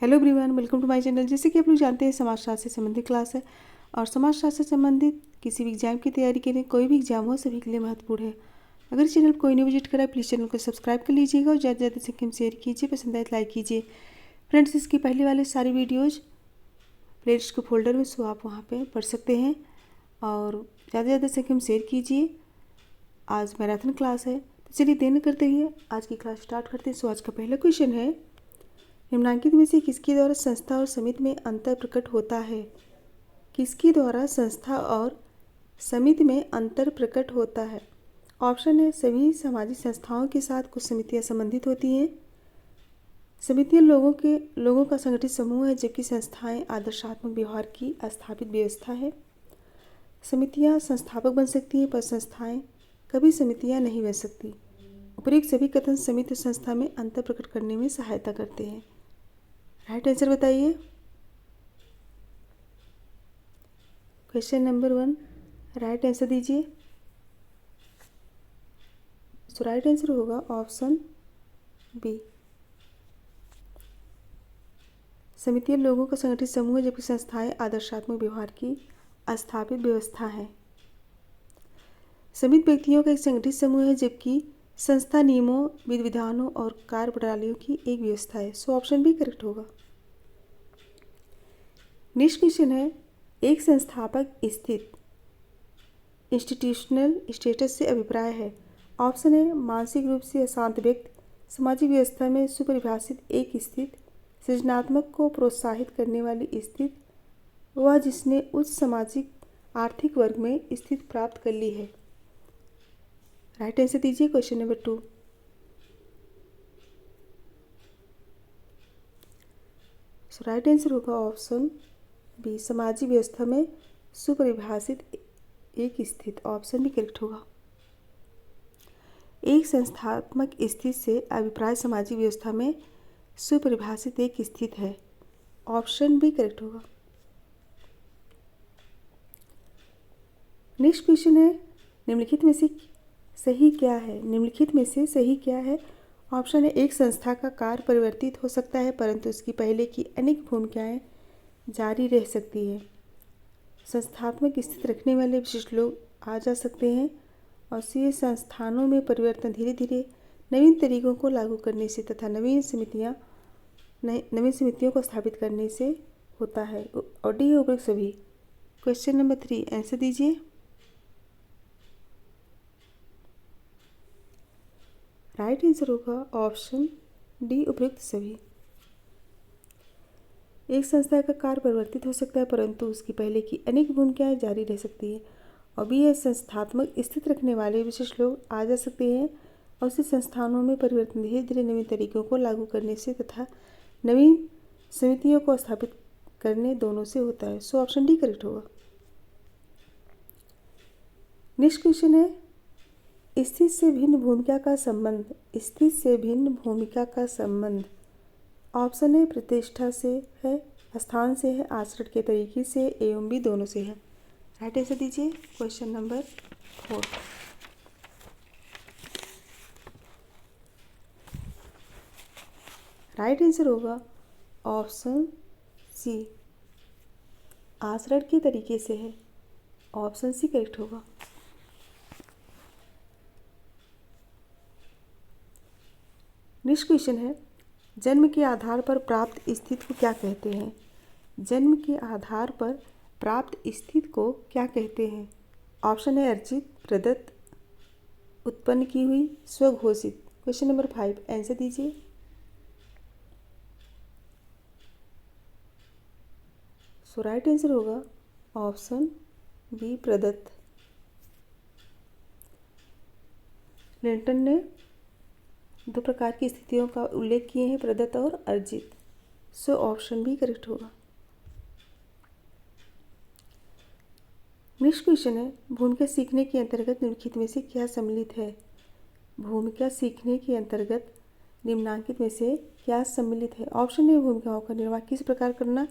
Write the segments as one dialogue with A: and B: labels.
A: Hello everyone, welcome to my channel. जैसे कि आप लोग जानते हैं, समाजशास्त्र से संबंधित क्लास है और समाजशास्त्र से संबंधित किसी भी एग्जाम की तैयारी के लिए, कोई भी एग्जाम हो, सभी के लिए महत्वपूर्ण है। अगर चैनल कोई नहीं विजिट करा है, प्लीज़ चैनल को सब्सक्राइब कर लीजिएगा और ज़्यादा से ज़्यादा से शेयर कीजिए, पसंद आए तो लाइक कीजिए। फ्रेंड्स, इसकी पहले वाले सारी वीडियोज़ प्लेलिस्ट के फोल्डर में, सो आप वहाँ पर पढ़ सकते हैं और ज़्यादा से ज़्यादा से शेयर कीजिए। आज मैराथन क्लास है, तो चलिए देर न करते हुए आज की क्लास स्टार्ट करते हैं। सो आज का पहला क्वेश्चन है, निम्नलिखित में से किसके द्वारा संस्था और समिति में अंतर प्रकट होता है? किसके द्वारा संस्था और समिति में अंतर प्रकट होता है? ऑप्शन है, सभी सामाजिक संस्थाओं के साथ कुछ समितियां संबंधित होती हैं। समितियां लोगों का संगठित समूह है, जबकि संस्थाएं आदर्शात्मक व्यवहार की स्थापित व्यवस्था है। समितियां संस्थापक बन सकती हैं, पर संस्थाएं कभी समितियां नहीं बन सकती। उपयुक्त सभी कथन समिति और संस्था में अंतर प्रकट करने में सहायता करते हैं। राइट आंसर बताइए। क्वेश्चन नंबर 1, राइट आंसर दीजिए। सो राइट आंसर होगा ऑप्शन बी। समितियां लोगों का संगठित समूह है, जबकि संस्थाएं आदर्शात्मक व्यवहार की स्थापित व्यवस्था है। समिति व्यक्तियों का एक संगठित समूह है, जबकि संस्था नियमों, विधि विधानों और कार्य प्रणालियों की एक व्यवस्था है। सो ऑप्शन बी करेक्ट होगा। नेक्स्ट क्वेश्चन है, एक संस्थापक स्थित इंस्टीट्यूशनल स्टेटस से अभिप्राय है। ऑप्शन है, मानसिक रूप से अशांत व्यक्ति, सामाजिक व्यवस्था में सुपरिभाषित एक स्थित, सृजनात्मक को प्रोत्साहित करने वाली स्थित, वह जिसने उच्च सामाजिक आर्थिक वर्ग में स्थिति प्राप्त कर ली है। राइट आंसर दीजिए क्वेश्चन नंबर 2। सो राइट आंसर होगा ऑप्शन बी, सामाजिक व्यवस्था में सुपरिभाषित एक स्थित। ऑप्शन भी करेक्ट होगा। एक संस्थात्मक स्थिति से अभिप्राय सामाजिक व्यवस्था में सुपरिभाषित एक स्थित है। ऑप्शन भी करेक्ट होगा। नेक्स्ट क्वेश्चन है, निम्नलिखित में से सही क्या है? निम्नलिखित में से सही क्या है? ऑप्शन है, एक संस्था का कार्य परिवर्तित हो सकता है, परंतु उसकी पहले की अनेक भूमिकाएं जारी रह सकती है। संस्थात्मक स्थिति रखने वाले विशिष्ट लोग आ जा सकते हैं और ये संस्थानों में परिवर्तन धीरे धीरे नवीन तरीकों को लागू करने से तथा नवीन समितियों को स्थापित करने से होता है। और डी उपयुक्त सभी। क्वेश्चन नंबर 3 आंसर दीजिए। राइट आंसर होगा ऑप्शन डी, उपयुक्त सभी। एक संस्था का कार्य परिवर्तित हो सकता है, परंतु उसकी पहले की अनेक भूमिकाएं जारी रह सकती है। और बी है, संस्थात्मक स्थिति रखने वाले विशिष्ट लोग आ जा सकते हैं और उसी संस्थानों में परिवर्तन धीरे धीरे नवीन तरीकों को लागू करने से तथा नवीन समितियों को स्थापित करने दोनों से होता है। सो ऑप्शन डी करेक्ट होगा। नेक्स्ट क्वेश्चन है, स्थिति से भिन्न भूमिका का संबंध। स्थिति से भिन्न भूमिका का संबंध। ऑप्शन ए प्रतिष्ठा से है, स्थान से है, आचरण के तरीके से, एवं भी दोनों से है। राइट आंसर दीजिए क्वेश्चन नंबर 4। राइट आंसर होगा ऑप्शन सी, आचरण के तरीके से है। ऑप्शन सी करेक्ट होगा। नेक्स्ट क्वेश्चन है, जन्म के आधार पर प्राप्त स्थिति को क्या कहते हैं? जन्म के आधार पर प्राप्त स्थिति को क्या कहते हैं? ऑप्शन है, अर्जित, प्रदत्त, उत्पन्न की हुई, स्वघोषित। क्वेश्चन नंबर 5 आंसर दीजिए। सो राइट आंसर होगा ऑप्शन बी, प्रदत्त। लिंटन ने 2 प्रकार की स्थितियों का उल्लेख किए हैं, प्रदत्त और अर्जित। सो ऑप्शन बी करेक्ट होगा। नेक्स्ट क्वेश्चन है, भूमिका सीखने के अंतर्गत निम्नलिखित में से क्या सम्मिलित है? भूमिका सीखने के अंतर्गत निम्नलिखित में से क्या सम्मिलित है? ऑप्शन ए, भूमिकाओं का निर्वाह किस प्रकार करना,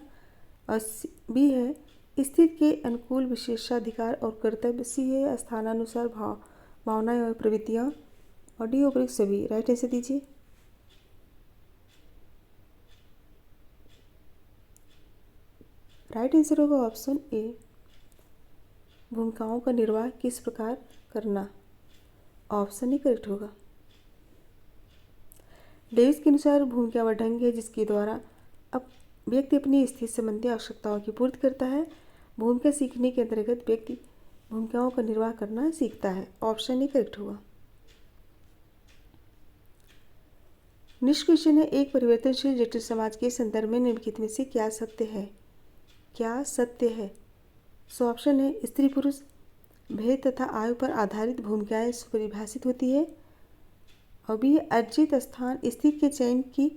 A: और बी है, स्थिति के अनुकूल विशेषाधिकार और कर्तव्य, सी है, स्थानानुसार भावनाएं और प्रवृत्तियाँ, और डी उपयुक्त सभी। राइट आंसर दीजिए। राइट आंसर होगा ऑप्शन ए, भूमिकाओं का निर्वाह किस प्रकार करना। ऑप्शन ए करेक्ट होगा। डेविस के अनुसार भूमिका वह ढंग है जिसके द्वारा अब व्यक्ति अपनी स्थिति संबंधी आवश्यकताओं की पूर्ति करता है। भूमिका सीखने के अंतर्गत व्यक्ति भूमिकाओं का निर्वाह करना सीखता है। ऑप्शन ए करेक्ट होगा। नेक्स्ट क्वेश्चन है, एक परिवर्तनशील जटिल समाज के संदर्भ में निम्नलिखित में से क्या सत्य है। क्या सत्य है। सो ऑप्शन है, स्त्री पुरुष भेद तथा आयु पर आधारित भूमिकाएं सुपरिभाषित होती है। और भी अर्जित स्थान स्थिति के चयन की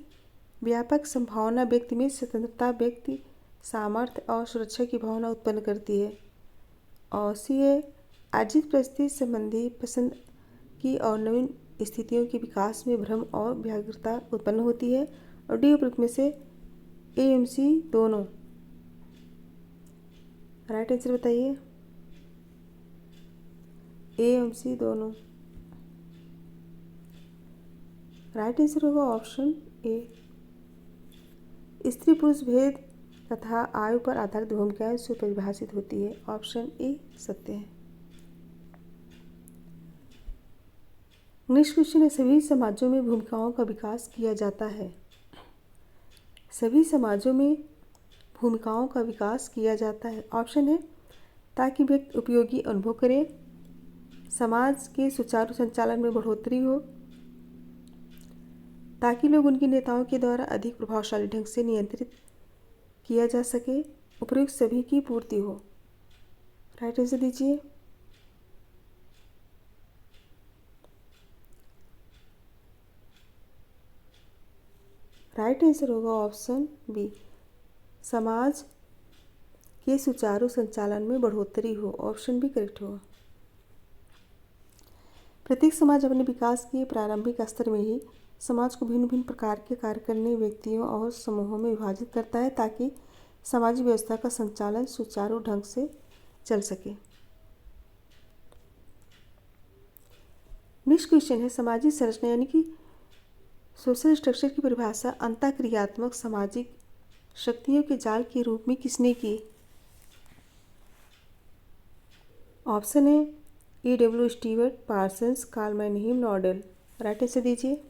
A: व्यापक संभावना व्यक्ति में स्वतंत्रता, व्यक्ति सामर्थ्य और सुरक्षा की भावना उत्पन्न करती है। और सी है, अर्जित परिस्थिति संबंधी पसंद की और नवीन स्थितियों के विकास में भ्रम और व्याग्रता उत्पन्न होती है। और डी उपरोक्त में से ए एम सी दोनों। राइट आंसर बताइए। ए एम सी दोनों। राइट आंसर होगा ऑप्शन ए, स्त्री पुरुष भेद तथा आयु पर आधारित भूमिकाएं सुपरिभाषित होती है। ऑप्शन ए सत्य है। नेक्स्ट क्वेश्चन है, सभी समाजों में भूमिकाओं का विकास किया जाता है। सभी समाजों में भूमिकाओं का विकास किया जाता है। ऑप्शन है, ताकि व्यक्ति उपयोगी अनुभव करे, समाज के सुचारू संचालन में बढ़ोतरी हो, ताकि लोग उनके नेताओं के द्वारा अधिक प्रभावशाली ढंग से नियंत्रित किया जा सके, उपयुक्त सभी की पूर्ति हो। राइट आंसर दीजिए। राइट आंसर होगा ऑप्शन बी, समाज के सुचारू संचालन में बढ़ोतरी हो। ऑप्शन बी करेक्ट होगा। प्रत्येक समाज अपने विकास के प्रारंभिक स्तर में ही समाज को भिन्न भिन्न प्रकार के कार्य करने व्यक्तियों और समूहों में विभाजित करता है, ताकि सामाजिक व्यवस्था का संचालन सुचारू ढंग से चल सके। नेक्स्ट क्वेश्चन है, सामाजिक संरचना यानी कि सोशल स्ट्रक्चर की परिभाषा अंतःक्रियात्मक सामाजिक शक्तियों के जाल के रूप में किसने की। ऑप्शन है, A W Stewart, Parsons, Karl Mannheim, Nadel. Right answer दीजिए।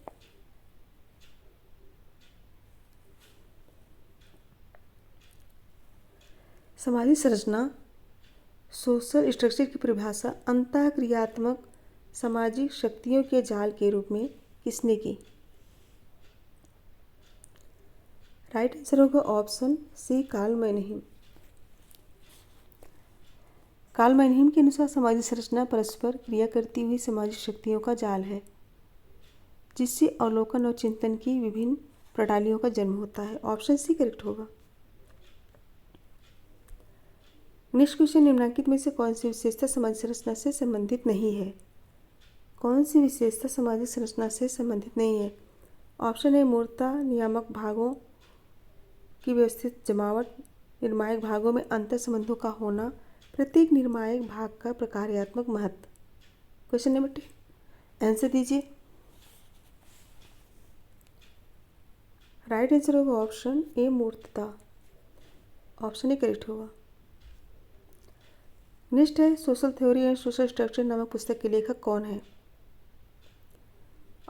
A: सामाजिक संरचना सोशल स्ट्रक्चर की परिभाषा अंतःक्रियात्मक सामाजिक शक्तियों के जाल के रूप में किसने की। राइट आंसर होगा ऑप्शन सी, कार्ल मैनहीम। कार्ल मैनहीम के अनुसार सामाजिक संरचना परस्पर क्रिया करती हुई सामाजिक शक्तियों का जाल है, जिससे अवलोकन और चिंतन की विभिन्न प्रणालियों का जन्म होता है। ऑप्शन सी करेक्ट होगा। नेक्स्ट क्वेश्चन, निम्नलिखित में से कौन सी विशेषता सामाजिक संरचना से संबंधित नहीं है। कौन सी विशेषता सामाजिक संरचना से संबंधित नहीं है। ऑप्शन है, मूर्तता, नियामक भागों की व्यवस्थित जमावट, निर्णायक भागों में अंतर संबंधों का होना, प्रत्येक निर्णायक भाग का प्रकार्यात्मक महत्व। क्वेश्चन नंबर 10 आंसर दीजिए। राइट आंसर होगा ऑप्शन ए, मूर्तता। ऑप्शन ए करेक्ट होगा। नेक्स्ट है, social theory and social structure नामक पुस्तक के लेखक कौन है।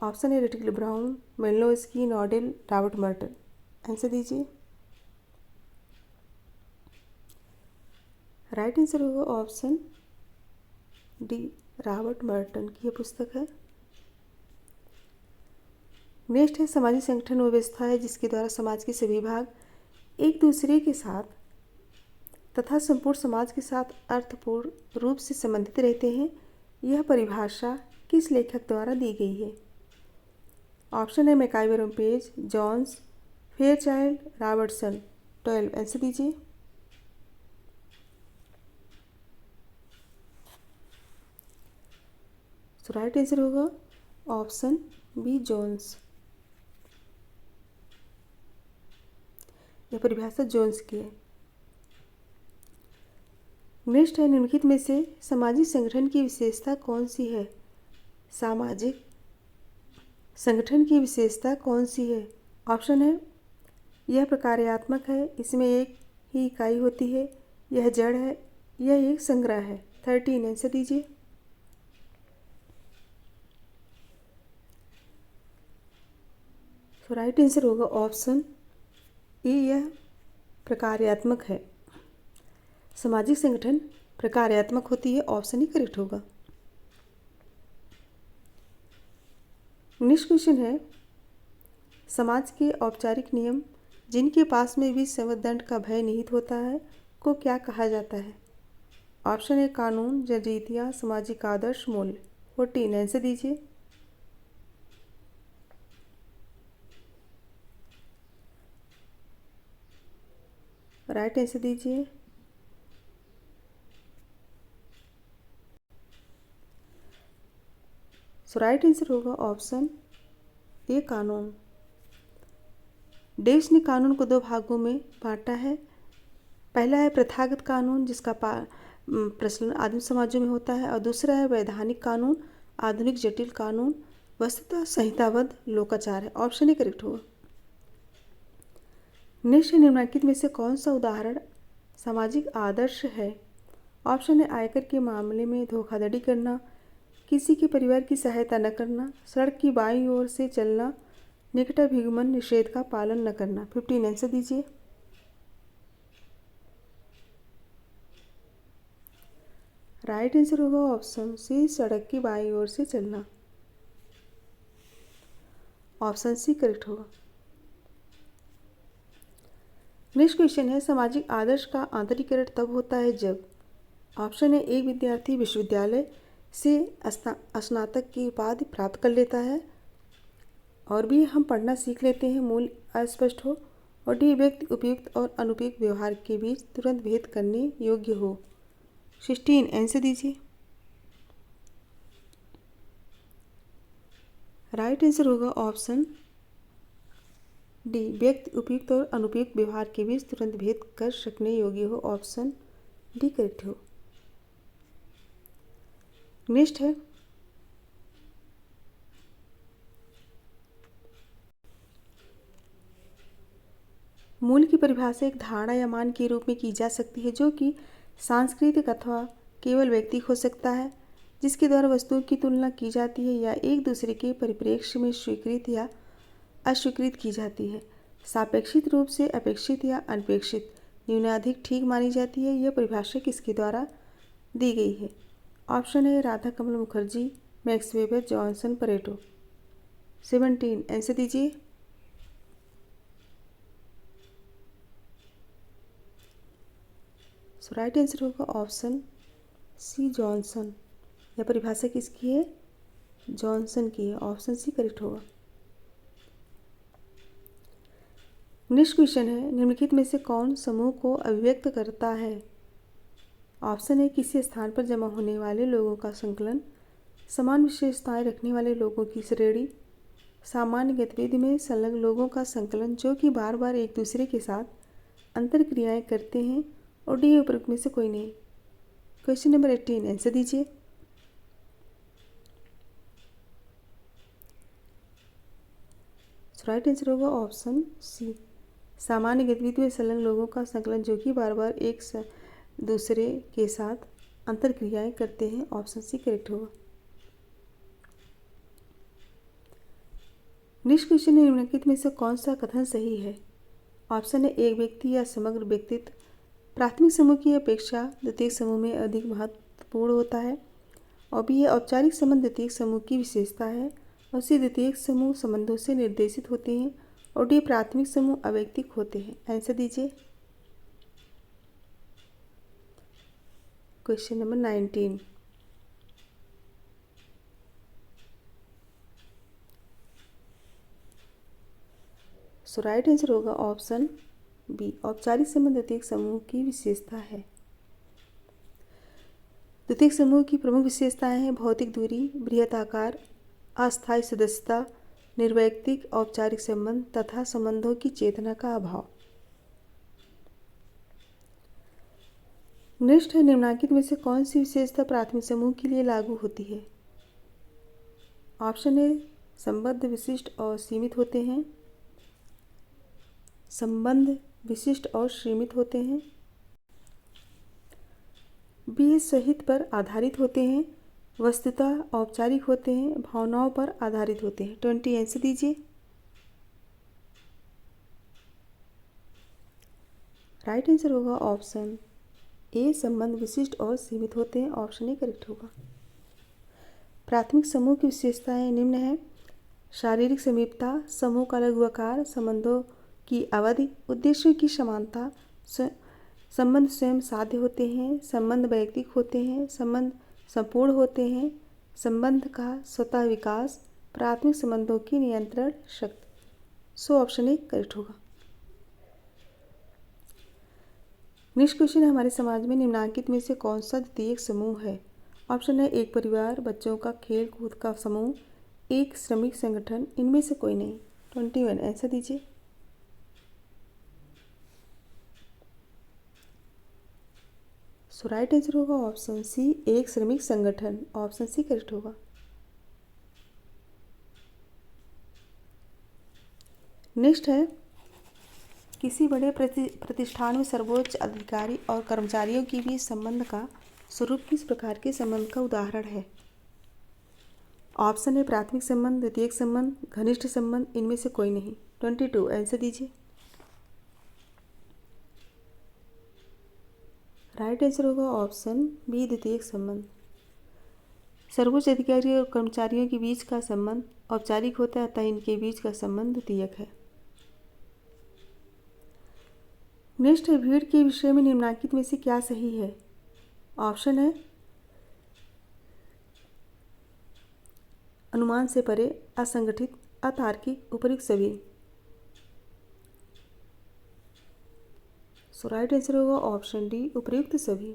A: ऑप्शन है, Radcliffe Brown, Malinowski, Nadel, Robert Merton. Answer दीजिए। राइट आंसर होगा ऑप्शन डी, रॉबर्ट मर्टन की यह पुस्तक है। नेक्स्ट है, सामाजिक संगठन वो व्यवस्था है जिसके द्वारा समाज के सभी भाग एक दूसरे के साथ तथा संपूर्ण समाज के साथ अर्थपूर्ण रूप से संबंधित रहते हैं। यह परिभाषा किस लेखक द्वारा दी गई है। ऑप्शन है, MacIver, Page, Jones, Fairchild, Robertson, 12। Answer दीजिए। तो राइट आंसर होगा ऑप्शन बी, जोन्स। यह परिभाषा जोन्स की है। नेक्स्ट है, निम्नलिखित में से सामाजिक संगठन की विशेषता कौन सी है। सामाजिक संगठन की विशेषता कौन सी है। ऑप्शन है, यह प्रकार्यात्मक है, इसमें एक ही इकाई होती है, यह जड़ है, यह एक संग्रह है। 13 आंसर दीजिए। तो राइट आंसर होगा ऑप्शन ए, यह प्रकार्यात्मक है। सामाजिक संगठन प्रकार्यात्मक होती है, ऑप्शन ही करेक्ट होगा। नेक्स्ट क्वेश्चन है, समाज के औपचारिक नियम जिनके पास में भी संविधान का भय निहित होता है को क्या कहा जाता है? ऑप्शन ए कानून, जनरीतियाँ, सामाजिक आदर्श, मूल्य। 14 आंसर दीजिए। राइट आंसर दीजिए। सो राइट आंसर होगा ऑप्शन ए कानून। डेविस ने कानून को दो भागों में बांटा है। पहला है प्रथागत कानून, जिसका प्रचलन आदिम समाजों में होता है, और दूसरा है वैधानिक कानून, आधुनिक जटिल कानून, वस्तुतः संहिताबद्ध लोकाचार है। ऑप्शन ही करेक्ट होगा। नेक्स्ट निम्नलिखित में से कौन सा उदाहरण सामाजिक आदर्श है? ऑप्शन है आयकर के मामले में धोखाधड़ी करना, किसी के परिवार की सहायता न करना, सड़क की बाईं ओर से चलना, निकटाभिगमन निषेध का पालन न करना। 15 आंसर दीजिए। राइट आंसर होगा ऑप्शन सी, सड़क की बाईं ओर से चलना। ऑप्शन सी करेक्ट होगा। नेक्स्ट क्वेश्चन है, सामाजिक आदर्श का आंतरिकीकरण तब होता है जब। ऑप्शन है एक विद्यार्थी विश्वविद्यालय से स्नातक की उपाधि प्राप्त कर लेता है, और भी हम पढ़ना सीख लेते हैं, मूल्य अस्पष्ट हो, और डी व्यक्ति उपयुक्त और अनुपयुक्त व्यवहार के बीच तुरंत भेद करने योग्य हो। 16 आंसर दीजिए। राइट आंसर होगा ऑप्शन डी, व्यक्ति उपयुक्त और अनुपयुक्त व्यवहार के बीच तुरंत भेद कर सकने योग्य हो। ऑप्शन डी करेक्ट हो। नेक्स्ट है, मूल की परिभाषा एक धारणा या मान के रूप में की जा सकती है जो कि सांस्कृतिक अथवा केवल व्यक्तिगत हो सकता है, जिसके द्वारा वस्तुओं की तुलना की जाती है या एक दूसरे के परिप्रेक्ष्य में स्वीकृत या अस्वीकृत की जाती है। सापेक्षित रूप से अपेक्षित या अनपेक्षित न्यूनाधिक ठीक मानी जाती है। यह परिभाषा किसके द्वारा दी गई है? ऑप्शन है Radha Kamal Mukherjee, Max Weber, Johnson, Pareto. 17 answer दीजिए। सो राइट आंसर होगा ऑप्शन सी, जॉनसन। यह परिभाषा किसकी है? जॉनसन की है। ऑप्शन सी करेक्ट होगा। नेक्स्ट क्वेश्चन है, निम्नलिखित में से कौन समूह को अभिव्यक्त करता है? ऑप्शन है किसी स्थान पर जमा होने वाले लोगों का संकलन, समान विशेषताएं रखने वाले लोगों की श्रेणी, सामान्य गतिविधि में संलग्न लोगों का संकलन जो कि बार बार एक दूसरे के साथ अंतर क्रियाएँ करते हैं, और डी उपरोक्त में से कोई नहीं। क्वेश्चन नंबर 18 आंसर दीजिए। राइट आंसर होगा ऑप्शन सी, सामान्य गतिविधि में संलग्न लोगों का संकलन जो कि बार बार एक दूसरे के साथ अंतर क्रियाएँ करते हैं। ऑप्शन सी करेक्ट होगा। नेक्स्ट क्वेश्चन है, निम्नलिखित में से कौन सा कथन सही है? ऑप्शन है एक व्यक्ति या समग्र व्यक्तित्व प्राथमिक समूह की अपेक्षा द्वितीयक समूह में अधिक महत्वपूर्ण होता है, और भी यह औपचारिक संबंध द्वितीयक समूह की विशेषता है, और सी द्वितीयक समूह संबंधों से निर्देशित होते हैं, और डी प्राथमिक समूह अवैयक्तिक होते हैं। आंसर दीजिए। Question number 19। सो राइट आंसर होगा ऑप्शन बी, औपचारिक संबंध द्वितीयक समूह की विशेषता है। द्वितीयक समूह की प्रमुख विशेषताएं हैं भौतिक दूरी, बृहत आकार, अस्थायी सदस्यता, निर्वैयक्तिक औपचारिक संबंध तथा संबंधों की चेतना का अभाव। नेक्स्ट है, निम्नलिखित में से कौन सी विशेषता प्राथमिक समूह के लिए लागू होती है? ऑप्शन ए संबद्ध, विशिष्ट और सीमित होते हैं। संबंध विशिष्ट और सीमित होते हैं। बी है सहित पर आधारित होते हैं, वस्तुतः औपचारिक होते हैं, भावनाओं पर आधारित होते हैं। 20 आंसर दीजिए। राइट आंसर होगा ऑप्शन ए, संबंध विशिष्ट और सीमित होते हैं। ऑप्शन ए करेक्ट होगा। प्राथमिक समूह की विशेषताएं निम्न है। शारीरिक समीपता, समूह का लघु आकार, संबंधों की अवधि, उद्देश्यों की समानता, संबंध स्वयं साध्य होते हैं, संबंध वैयक्तिक होते हैं, संबंध संपूर्ण होते हैं, संबंध का स्वतः विकास, प्राथमिक संबंधों की नियंत्रण शक्ति। सो ऑप्शन ए करेक्ट होगा। नेक्स्ट क्वेश्चन है, हमारे समाज में निम्नांकित में से कौन सा द्वितीयक समूह है। ऑप्शन है एक परिवार, बच्चों का खेल कूद का समूह, एक श्रमिक संगठन, इनमें से कोई नहीं। 21 आंसर दीजिए। सो राइट आंसर होगा ऑप्शन सी, एक श्रमिक संगठन। ऑप्शन सी करेक्ट होगा। नेक्स्ट है, किसी बड़े प्रतिष्ठान में सर्वोच्च अधिकारी और कर्मचारियों के बीच संबंध का स्वरूप किस प्रकार के संबंध का उदाहरण है। ऑप्शन है प्राथमिक संबंध, द्वितीयक संबंध, घनिष्ठ संबंध, इनमें से कोई नहीं। 22 आंसर दीजिए। राइट आंसर होगा ऑप्शन बी, द्वितीयक संबंध। सर्वोच्च अधिकारी और कर्मचारियों के बीच का संबंध औपचारिक होता है, अतः इनके बीच का संबंध द्वितीयक है। नेक्स्ट है, भीड़ के विषय में निम्नलिखित में से क्या सही है। ऑप्शन है अनुमान से परे, असंगठित, अतार्किक, उपयुक्त सभी। सो राइट आंसर होगा ऑप्शन डी, उपयुक्त सभी।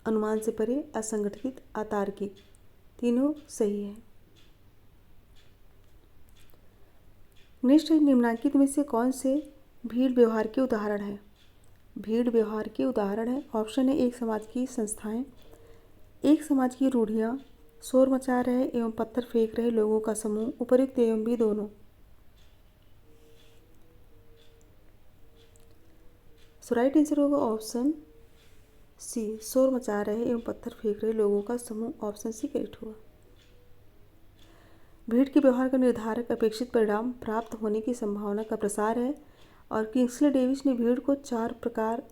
A: अनुमान से परे, असंगठित, अतार्किक, तीनों सही है। नेक्स्ट है, निम्नलिखित में से कौन से भीड़ व्यवहार के उदाहरण है। भीड़ व्यवहार के उदाहरण है। ऑप्शन है एक समाज की संस्थाएं, एक समाज की रूढ़ियाँ, शोर मचा रहे एवं पत्थर फेंक रहे लोगों का समूह, उपयुक्त एवं भी दोनों। सो राइट आंसर होगा ऑप्शन सी, शोर मचा रहे एवं पत्थर फेंक रहे लोगों का समूह। ऑप्शन सी करेक्ट होगा। भीड़ के व्यवहार का निर्धारक अपेक्षित परिणाम प्राप्त होने की संभावना का प्रसार है। और किंग्सले डेविस ने भीड़ को 4 प्रकार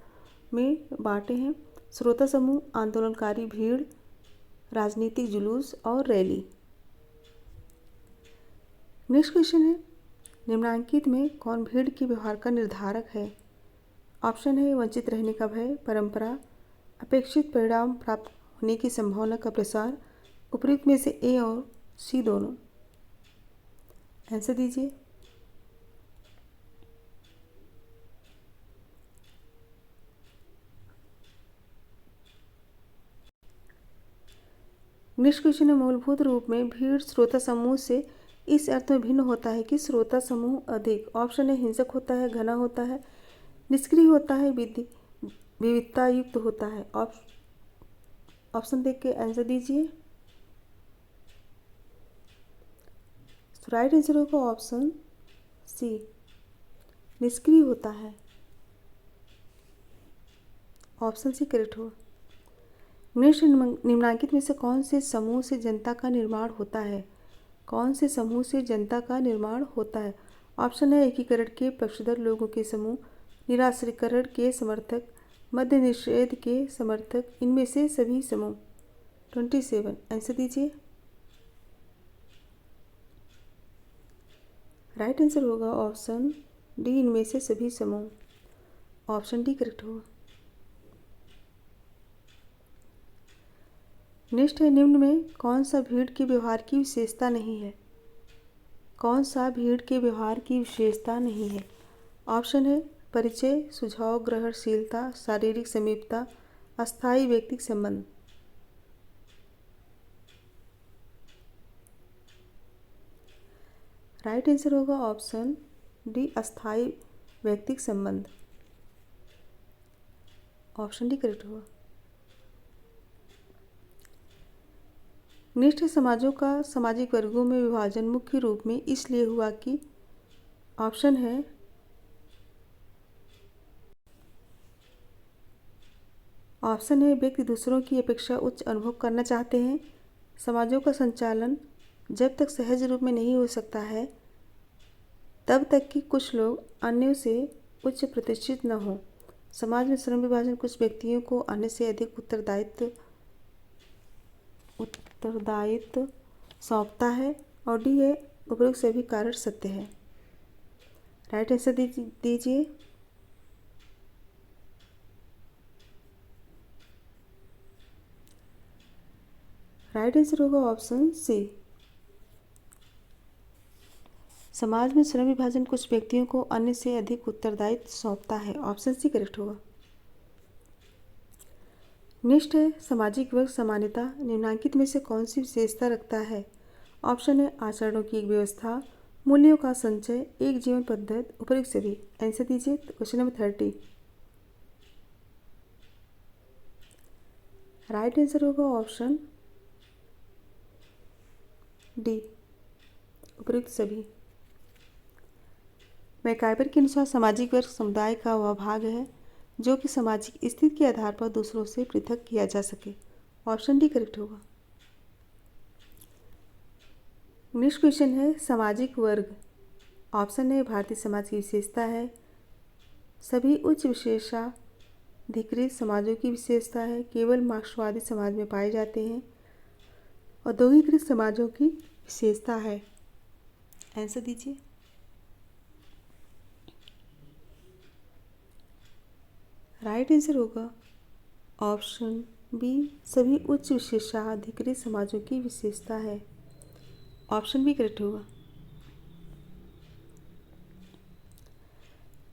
A: में बांटे हैं: श्रोता समूह, आंदोलनकारी भीड़, राजनीतिक जुलूस और रैली। नेक्स्ट क्वेश्चन है, निम्नलिखित में कौन भीड़ के व्यवहार का निर्धारक है। ऑप्शन है वंचित रहने का भय, परंपरा, अपेक्षित परिणाम प्राप्त होने की संभावना का प्रसार, उपयुक्त में से ए और सी दोनों। आंसर दीजिए। नेक्स्ट क्वेश्चन है, मूलभूत रूप में भीड़ श्रोता समूह से इस अर्थ में भिन्न होता है कि श्रोता समूह अधिक, ऑप्शन है हिंसक होता है, घना होता है, निष्क्रिय होता है, विविधता युक्त होता है। ऑप्शन देख के आंसर दीजिए। राइट आंसर होगा ऑप्शन सी, निष्क्रिय होता है। ऑप्शन सी करेक्ट होगा। नेक्स्ट, निम्नलिखित में से कौन से समूह से जनता का निर्माण होता है। कौन से समूह से जनता का निर्माण होता है। ऑप्शन है एकीकरण के पक्षधर लोगों के समूह, निराश्रीकरण के समर्थक, मद्य निषेध के समर्थक, इनमें से सभी समूह। 27 आंसर दीजिए। राइट आंसर होगा ऑप्शन डी, इनमें से सभी समूह। ऑप्शन डी करेक्ट होगा। नेक्स्ट है, निम्न में कौन सा भीड़ के व्यवहार की विशेषता नहीं है। कौन सा भीड़ के व्यवहार की विशेषता नहीं है। ऑप्शन है परिचय, सुझाव ग्रहणशीलता, शारीरिक समीपता, अस्थायी व्यक्तिगत संबंध। राइट आंसर होगा ऑप्शन डी, अस्थायी व्यक्तिगत संबंध। ऑप्शन डी करेक्ट होगा। नेक्स्ट है, समाजों का सामाजिक वर्गों में विभाजन मुख्य रूप में इसलिए हुआ कि ऑप्शन है ऑप्शन है व्यक्ति दूसरों की अपेक्षा उच्च अनुभव करना चाहते हैं। समाजों का संचालन जब तक सहज रूप में नहीं हो सकता है तब तक कि कुछ लोग अन्यों से उच्च प्रतिष्ठित न हों। समाज में श्रम विभाजन कुछ व्यक्तियों को अन्य से अधिक उत्तरदायित्व सौंपता है। और डी है उपरोक्त सभी कारण सत्य है। राइट आंसर दीजिए। राइट आंसर होगा ऑप्शन सी। समाज में श्रम विभाजन कुछ व्यक्तियों को अन्य से अधिक उत्तरदायित्व सौंपता है। ऑप्शन सी करेक्ट होगा। नेक्स्ट है सामाजिक वर्ग समानता निम्नलिखित में से कौन सी विशेषता रखता है। ऑप्शन है आचरणों की एक व्यवस्था, मूल्यों का संचय, एक जीवन पद्धति, उपयुक्त सभी। आंसर दीजिए। Question number 30। राइट आंसर होगा ऑप्शन डी, उपयुक्त सभी। मैकाइवर के अनुसार सामाजिक वर्ग समुदाय का वह भाग है जो कि सामाजिक स्थिति के आधार पर दूसरों से पृथक किया जा सके। ऑप्शन डी करेक्ट होगा। नेक्स्ट क्वेश्चन है सामाजिक वर्ग। ऑप्शन है भारतीय समाज की विशेषता है, सभी उच्च विशेषाधिकृत समाजों की विशेषता है, केवल मार्क्सवादी समाज में पाए जाते हैं, औद्योगिकृत समाजों की विशेषता है। आंसर दीजिए। राइट आंसर होगा ऑप्शन बी, सभी उच्च विशेषाधिकृत समाजों की विशेषता है। ऑप्शन बी करेक्ट होगा।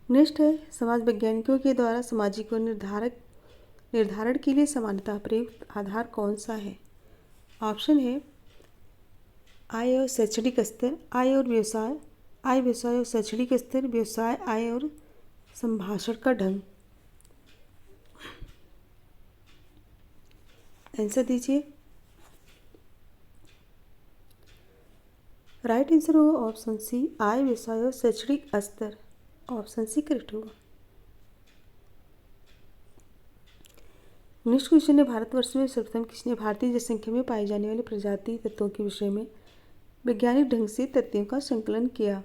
A: नेक्स्ट है समाज वैज्ञानिकों के द्वारा सामाजिक निर्धारण के लिए समानता प्रयुक्त आधार कौन सा है। ऑप्शन है आय और शैक्षणिक स्तर, आय और व्यवसाय, आय व्यवसाय और शैक्षणिक स्तर, व्यवसाय आय और संभाषण का ढंग। आंसर दीजिए। राइट आंसर होगा ऑप्शन सी, आय व्यवसाय और शैक्षणिक स्तर। ऑप्शन सी करेक्ट होगा। नेक्स्ट क्वेश्चन है भारतवर्ष में सर्वप्रथम किसने भारतीय जनसंख्या में पाई जाने वाली प्रजाति तत्वों के विषय में वैज्ञानिक ढंग से तथ्यों का संकलन किया।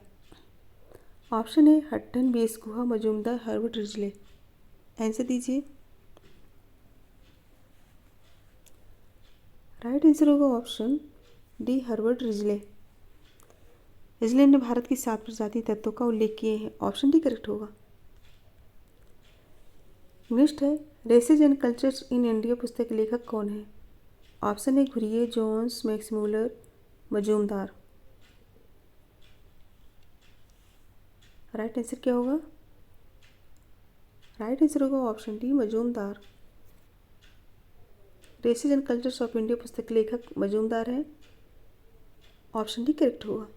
A: ऑप्शन है हट्टन, बेस गुहा, मजूमदार, हर्बर्ट रिजले। आंसर दीजिए। राइट आंसर होगा option D, Herbert Risley. Risley ने भारत की 7 प्रजाति तत्वों का उल्लेख किए हैं। ऑप्शन डी करेक्ट होगा। नेक्स्ट है races and cultures in India पुस्तक के लेखक कौन है। ऑप्शन है Ghurye, Jones, Max Muller, Majumdar. Right answer क्या होगा। राइट आंसर होगा option D, Majumdar. Races and cultures of India पुस्तक के लेखक मजूमदार है। ऑप्शन डी करेक्ट होगा।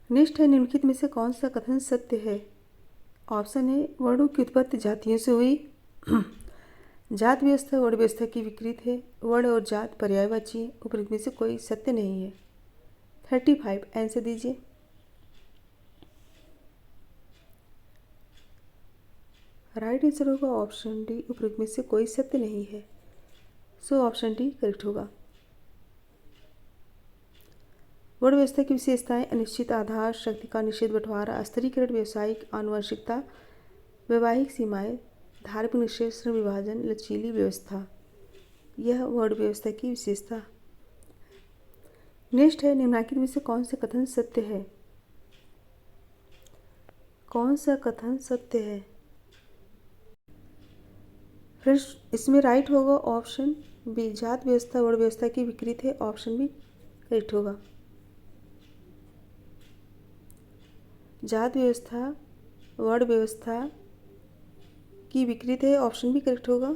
A: नेक्स्ट है निम्नलिखित में से कौन सा कथन सत्य है। ऑप्शन है वर्णों की उत्पत्ति जातियों से हुई, जात व्यवस्था वर्ण व्यवस्था की विकृत है, वर्ण और जात पर्यायवाची है, उपरोक्त में से कोई सत्य नहीं है। 35। आंसर दीजिए। राइट आंसर होगा ऑप्शन डी, उपरोक्त में से कोई सत्य नहीं है। सो ऑप्शन डी करेक्ट होगा। वर्ण व्यवस्था की विशेषताएं अनिश्चित आधार, शक्ति का निश्चित बंटवारा, स्तरीकरण, व्यावसायिक आनुवंशिकता, वैवाहिक सीमाएं, धार्मिक निश्चय, श्रम विभाजन, लचीली व्यवस्था। यह वर्ण व्यवस्था की विशेषता। नेक्स्ट है निम्नलिखित में से कौन सा कथन सत्य है। कौन सा कथन सत्य है। फ्रेंड्स इसमें राइट होगा ऑप्शन बी, जात व्यवस्था वर्ण व्यवस्था की विकृत है। ऑप्शन बी करेक्ट होगा। जात व्यवस्था वर्ण व्यवस्था की विकृत है। ऑप्शन भी करेक्ट होगा।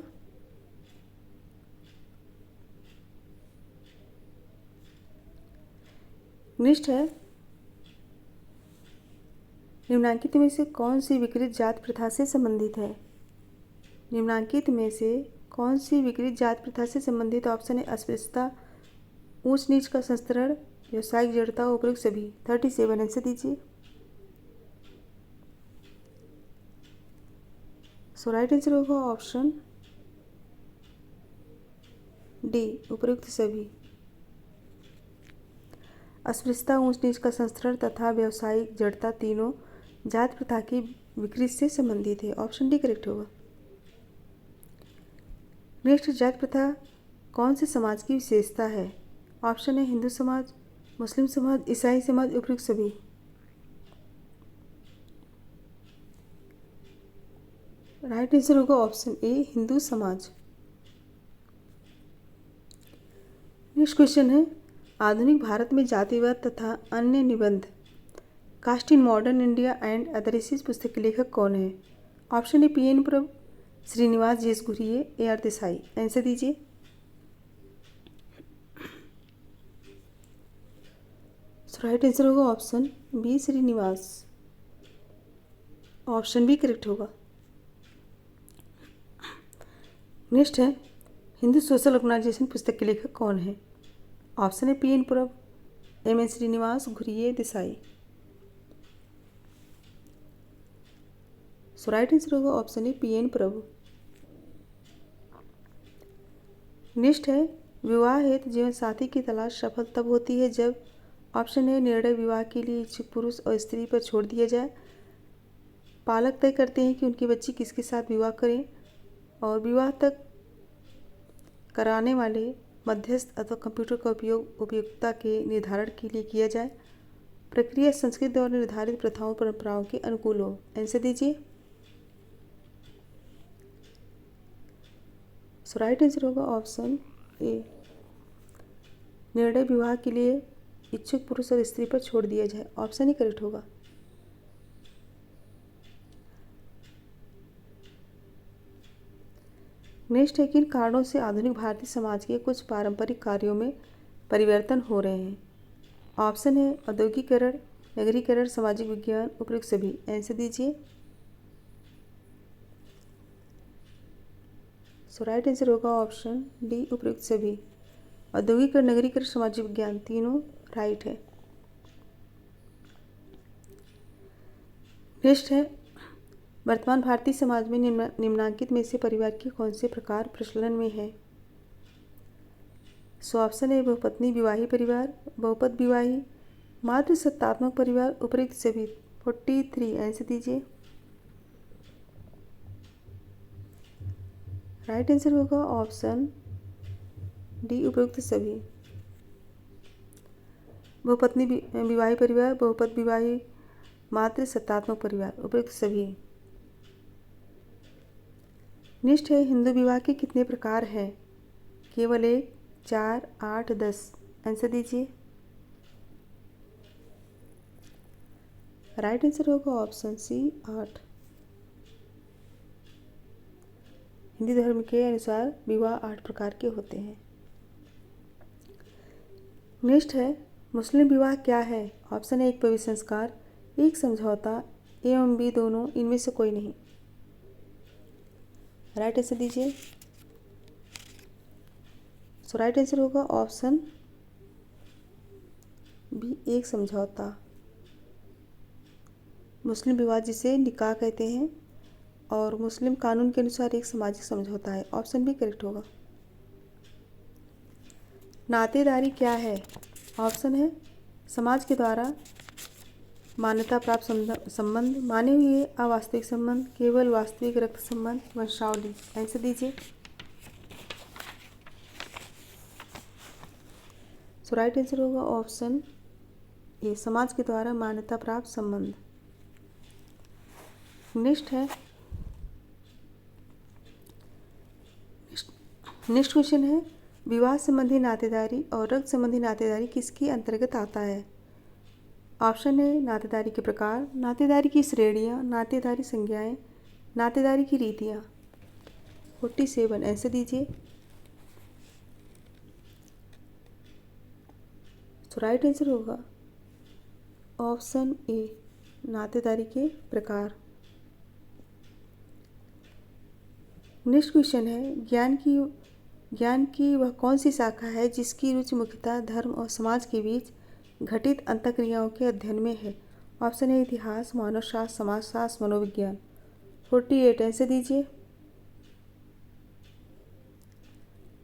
A: नेक्स्ट है निम्नांकित में से कौन सी विकृत जात प्रथा से संबंधित है। निम्नांकित में से कौन सी विकृत जात प्रथा से संबंधित। ऑप्शन है अस्पृश्यता, ऊंच नीच का संस्करण, व्यावसायिक जड़ता, उपयुक्त सभी। 37 आंसर दीजिए। सो राइट आंसर होगा ऑप्शन डी, उपयुक्त सभी। अस्पृश्यता, ऊंच नीच का संस्करण तथा व्यावसायिक जड़ता तीनों जाति प्रथा की विकृति से संबंधित है। ऑप्शन डी करेक्ट होगा। नेक्स्ट, जाति प्रथा कौन से समाज की विशेषता है? ऑप्शन है हिंदू समाज, मुस्लिम समाज, ईसाई समाज, उपयुक्त सभी। राइट आंसर होगा ऑप्शन ए, हिंदू समाज। नेक्स्ट क्वेश्चन है, आधुनिक भारत में जातिवाद तथा अन्य निबंध caste in modern India and other issues पुस्तक के लेखक कौन है? Option A P N. Prabhu, Srinivas G S. Ghurye, A R. Desai. Answer दीजिए। राइट आंसर होगा option B, Srinivas. Option B correct होगा। नेक्स्ट है, हिंदू सोशल ऑर्गेनाइजेशन पुस्तक के लेखक कौन है? ऑप्शन है पी.एन. प्रभु, एम.एन. श्रीनिवास, घुरिये, देसाई। सो राइट आंसर होगा option A, P N. Prabhu. Next है, विवाह हेतु जीवन साथी की तलाश सफल तब होती है जब ऑप्शन ए, निर्णय विवाह के लिए इच्छुक पुरुष और स्त्री पर छोड़ दिया जाए, पालक तय करते हैं कि उनकी बच्ची किसके साथ विवाह करें, और विवाह तक कराने वाले मध्यस्थ अथवा कंप्यूटर का उपयोग उपयुक्तता के निर्धारण के लिए किया जाए, प्रक्रिया संस्कृति द्वारा निर्धारित प्रथाओं परंपराओं के अनुकूल हो। आंसर दीजिए। सो राइट आंसर होगा ऑप्शन ए, निर्णय विवाह के लिए इच्छुक पुरुष और स्त्री पर छोड़ दिया जाए। ऑप्शन ही करेक्ट होगा। नेक्स्ट है, किन कारणों से आधुनिक भारतीय समाज के कुछ पारंपरिक कार्यों में परिवर्तन हो रहे हैं? ऑप्शन है औद्योगिकीकरण, नगरीकरण, सामाजिक विज्ञान, उपयुक्त सभी। आंसर दीजिए। सो राइट आंसर होगा ऑप्शन डी, उपयुक्त सभी। औद्योगिकरण, नगरीकरण, सामाजिक विज्ञान तीनों राइट है। नेक्स्ट है, वर्तमान भारतीय समाज में निम्नांकित में से परिवार के कौन से प्रकार प्रचलन में है? सो ऑप्शन है बहुपत्नी विवाही परिवार, बहुपद विवाही, मातृ सत्तात्मक परिवार, उपयुक्त सभी। 43। आंसर दीजिए। राइट आंसर होगा ऑप्शन डी, उपयुक्त सभी। बहुपत्नी विवाही परिवार, बहुपद विवाही, मातृ सत्तात्मक परिवार, उपयुक्त सभी। नेक्स्ट है, हिंदू विवाह के कितने प्रकार हैं? केवल 1, 4, 8, 10। आंसर दीजिए। राइट आंसर होगा ऑप्शन सी, 8। हिंदू धर्म के अनुसार विवाह 8 प्रकार के होते हैं। नेक्स्ट है, मुस्लिम विवाह क्या है? ऑप्शन है एक पवित्र संस्कार, एक समझौता, एवं बी दोनों, इनमें से कोई नहीं। राइट आंसर दीजिए। सो राइट आंसर होगा ऑप्शन बी, एक समझौता। मुस्लिम विवाह जिसे निकाह कहते हैं और मुस्लिम कानून के अनुसार एक सामाजिक समझौता है। ऑप्शन बी करेक्ट होगा। नातेदारी क्या है? ऑप्शन है समाज के द्वारा मान्यता प्राप्त संबंध, माने हुए अवास्तविक संबंध, केवल वास्तविक रक्त संबंध, वंशावली। आंसर दीजिए। सो राइट आंसर होगा ऑप्शन ए, समाज के द्वारा मान्यता प्राप्त संबंध। नेक्स्ट है, नेक्स्ट क्वेश्चन है, विवाह संबंधी नातेदारी और रक्त संबंधी नातेदारी किसके अंतर्गत आता है? ऑप्शन है नातेदारी के प्रकार, नातेदारी की श्रेणियाँ, नातेदारी संज्ञाएं, नातेदारी की रीतियाँ। 47। आंसर दीजिए। तो राइट आंसर होगा ऑप्शन ए, नातेदारी के प्रकार। नेक्स्ट क्वेश्चन है, ज्ञान की वह कौन सी शाखा है जिसकी रुचि मुख्यतः धर्म और समाज के बीच घटित अंतःक्रियाओं के अध्ययन में है? ऑप्शन है इतिहास, मानवशास्त्र, समाजशास्त्र, मनोविज्ञान। 48 आंसर दीजिए।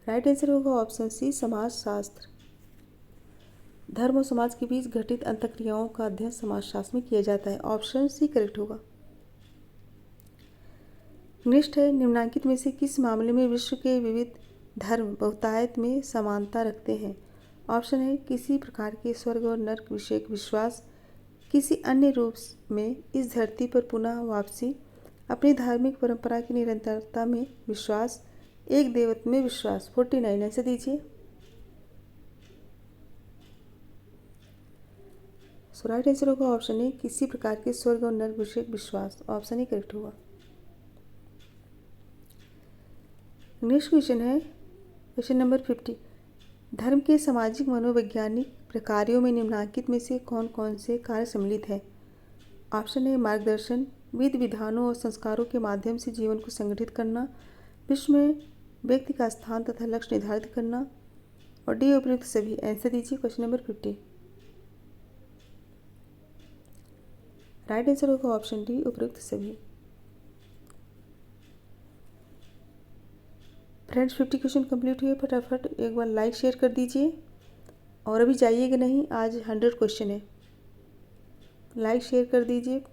A: राइट आंसर होगा ऑप्शन सी समाजशास्त्र। धर्म और समाज के बीच घटित अंतःक्रियाओं का अध्ययन समाजशास्त्र में किया जाता है। ऑप्शन सी करेक्ट होगा। नेक्स्ट है, निम्नलिखित में से किस मामले में विश्व के विविध धर्म बहुतायत में समानता रखते हैं। ऑप्शन है किसी प्रकार के स्वर्ग और नर्क विषयक विश्वास, किसी अन्य रूप में इस धरती पर पुनः वापसी, अपनी धार्मिक परंपरा की निरंतरता में विश्वास, एक देवत्व में विश्वास। 49 आंसर दीजिए। सो राइट आंसर होगा ऑप्शन ए किसी प्रकार के स्वर्ग और नर्क विषयक विश्वास। ऑप्शन ए करेक्ट होगा। नेक्स्ट क्वेश्चन है क्वेश्चन नंबर 50। धर्म के सामाजिक मनोवैज्ञानिक प्रकारों में निम्नलिखित में से कौन कौन से कार्य सम्मिलित हैं। ऑप्शन ए मार्गदर्शन, विधि विधानों और संस्कारों के माध्यम से जीवन को संगठित करना, विश्व में व्यक्ति का स्थान तथा लक्ष्य निर्धारित करना, और डी उपयुक्त सभी। आंसर दीजिए क्वेश्चन नंबर 50। राइट आंसर होगा ऑप्शन डी उपयुक्त सभी। फ्रेंड्स 50 क्वेश्चन कंप्लीट हुए। फटाफट एक बार लाइक शेयर कर दीजिए और अभी जाइएगा नहीं, आज 100 क्वेश्चन है। लाइक शेयर कर दीजिए।